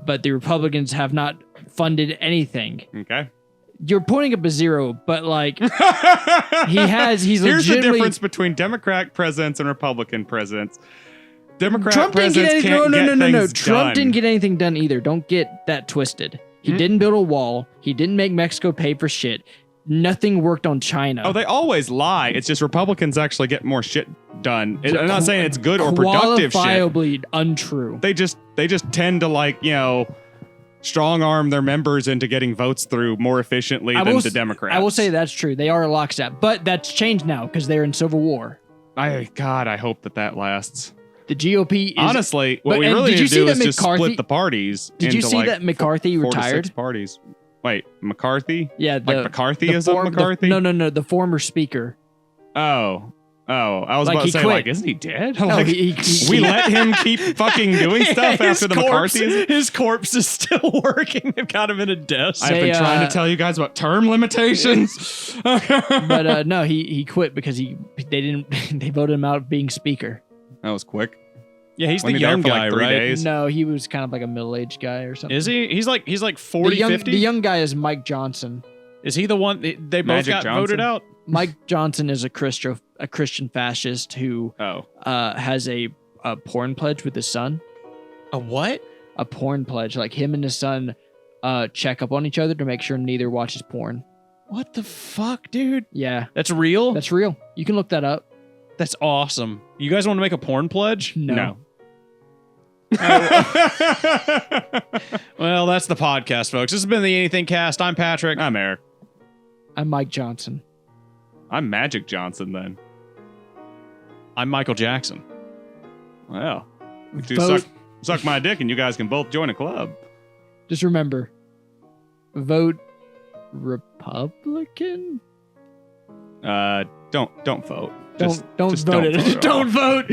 B: but the Republicans have not funded anything.
C: Okay.
B: You're pointing up a zero, but like he's
C: Here's the
B: legitimately.
C: difference between Democratic presidents and Republican presidents. Democrat
B: Trump didn't get
C: presidents
B: anything.
C: can't
B: No.
C: get things
B: Trump
C: done.
B: didn't get anything done either. Don't get that twisted. He didn't build a wall. He didn't make Mexico pay for shit. Nothing worked on China.
C: Oh, they always lie. It's just Republicans actually get more shit done. I'm not saying it's good or productive shit.
B: Qualifiably untrue.
C: They just tend to strong arm their members into getting votes through more efficiently than the Democrats.
B: I will say that's true. They are a lockstep, but that's changed now because they're in civil war.
C: I hope that lasts.
B: The GOP is
C: Honestly, what
B: But-
C: we
B: and
C: really
B: did
C: need
B: you
C: to
B: see
C: do
B: that
C: is just
B: McCarthy-
C: split the parties.
B: Did you
C: into
B: see
C: like
B: that McCarthy
C: 4 to 6
B: retired?
C: parties. Wait, McCarthy?
B: Yeah,
C: Like McCarthyism McCarthy?
B: No, the former speaker.
C: Oh, I was
B: Like,
C: about
B: he
C: to say,
B: quit.
C: isn't he dead?
B: No,
C: Like,
B: he
C: we let him keep fucking doing stuff
A: His
C: after the
A: corpse-
C: McCarthyism?
A: His corpse is still working. They've got him in a desk.
C: I've been
B: Say,
C: trying to tell you guys about term limitations.
B: But no, he quit because they voted him out of being speaker.
C: That was quick.
A: Yeah, he's
C: Wasn't
A: the
C: he there
A: young
C: for, like,
A: guy,
C: 3
A: right?
C: days?
B: No, he was kind of like a middle-aged guy or something.
A: Is he? He's like 40,
B: the young,
A: 50?
B: The young guy is Mike Johnson.
A: Is he the one? They both
C: Magic
A: got
C: Johnson?
A: voted out?
B: Mike Johnson is a Christian fascist who
C: Oh.
B: has a porn pledge with his son.
A: A what?
B: A porn pledge, like him and his son check up on each other to make sure neither watches porn.
A: What the fuck, dude?
B: Yeah,
A: That's real?
B: that's real. You can look that up.
A: That's awesome. You guys want to make a porn pledge?
B: No.
A: Well, that's the podcast, folks. This has been the AnythingCast. I'm Patrick.
C: I'm Eric.
B: I'm Mike Johnson.
C: I'm Magic Johnson then.
A: I'm Michael Jackson.
C: Well, you two
B: Vote-
C: suck my dick and you guys can both join a club.
B: Just remember, vote Republican.
C: Don't vote.
B: Don't
C: Just
B: vote
C: don't
B: it.
C: vote at all.
B: Don't vote.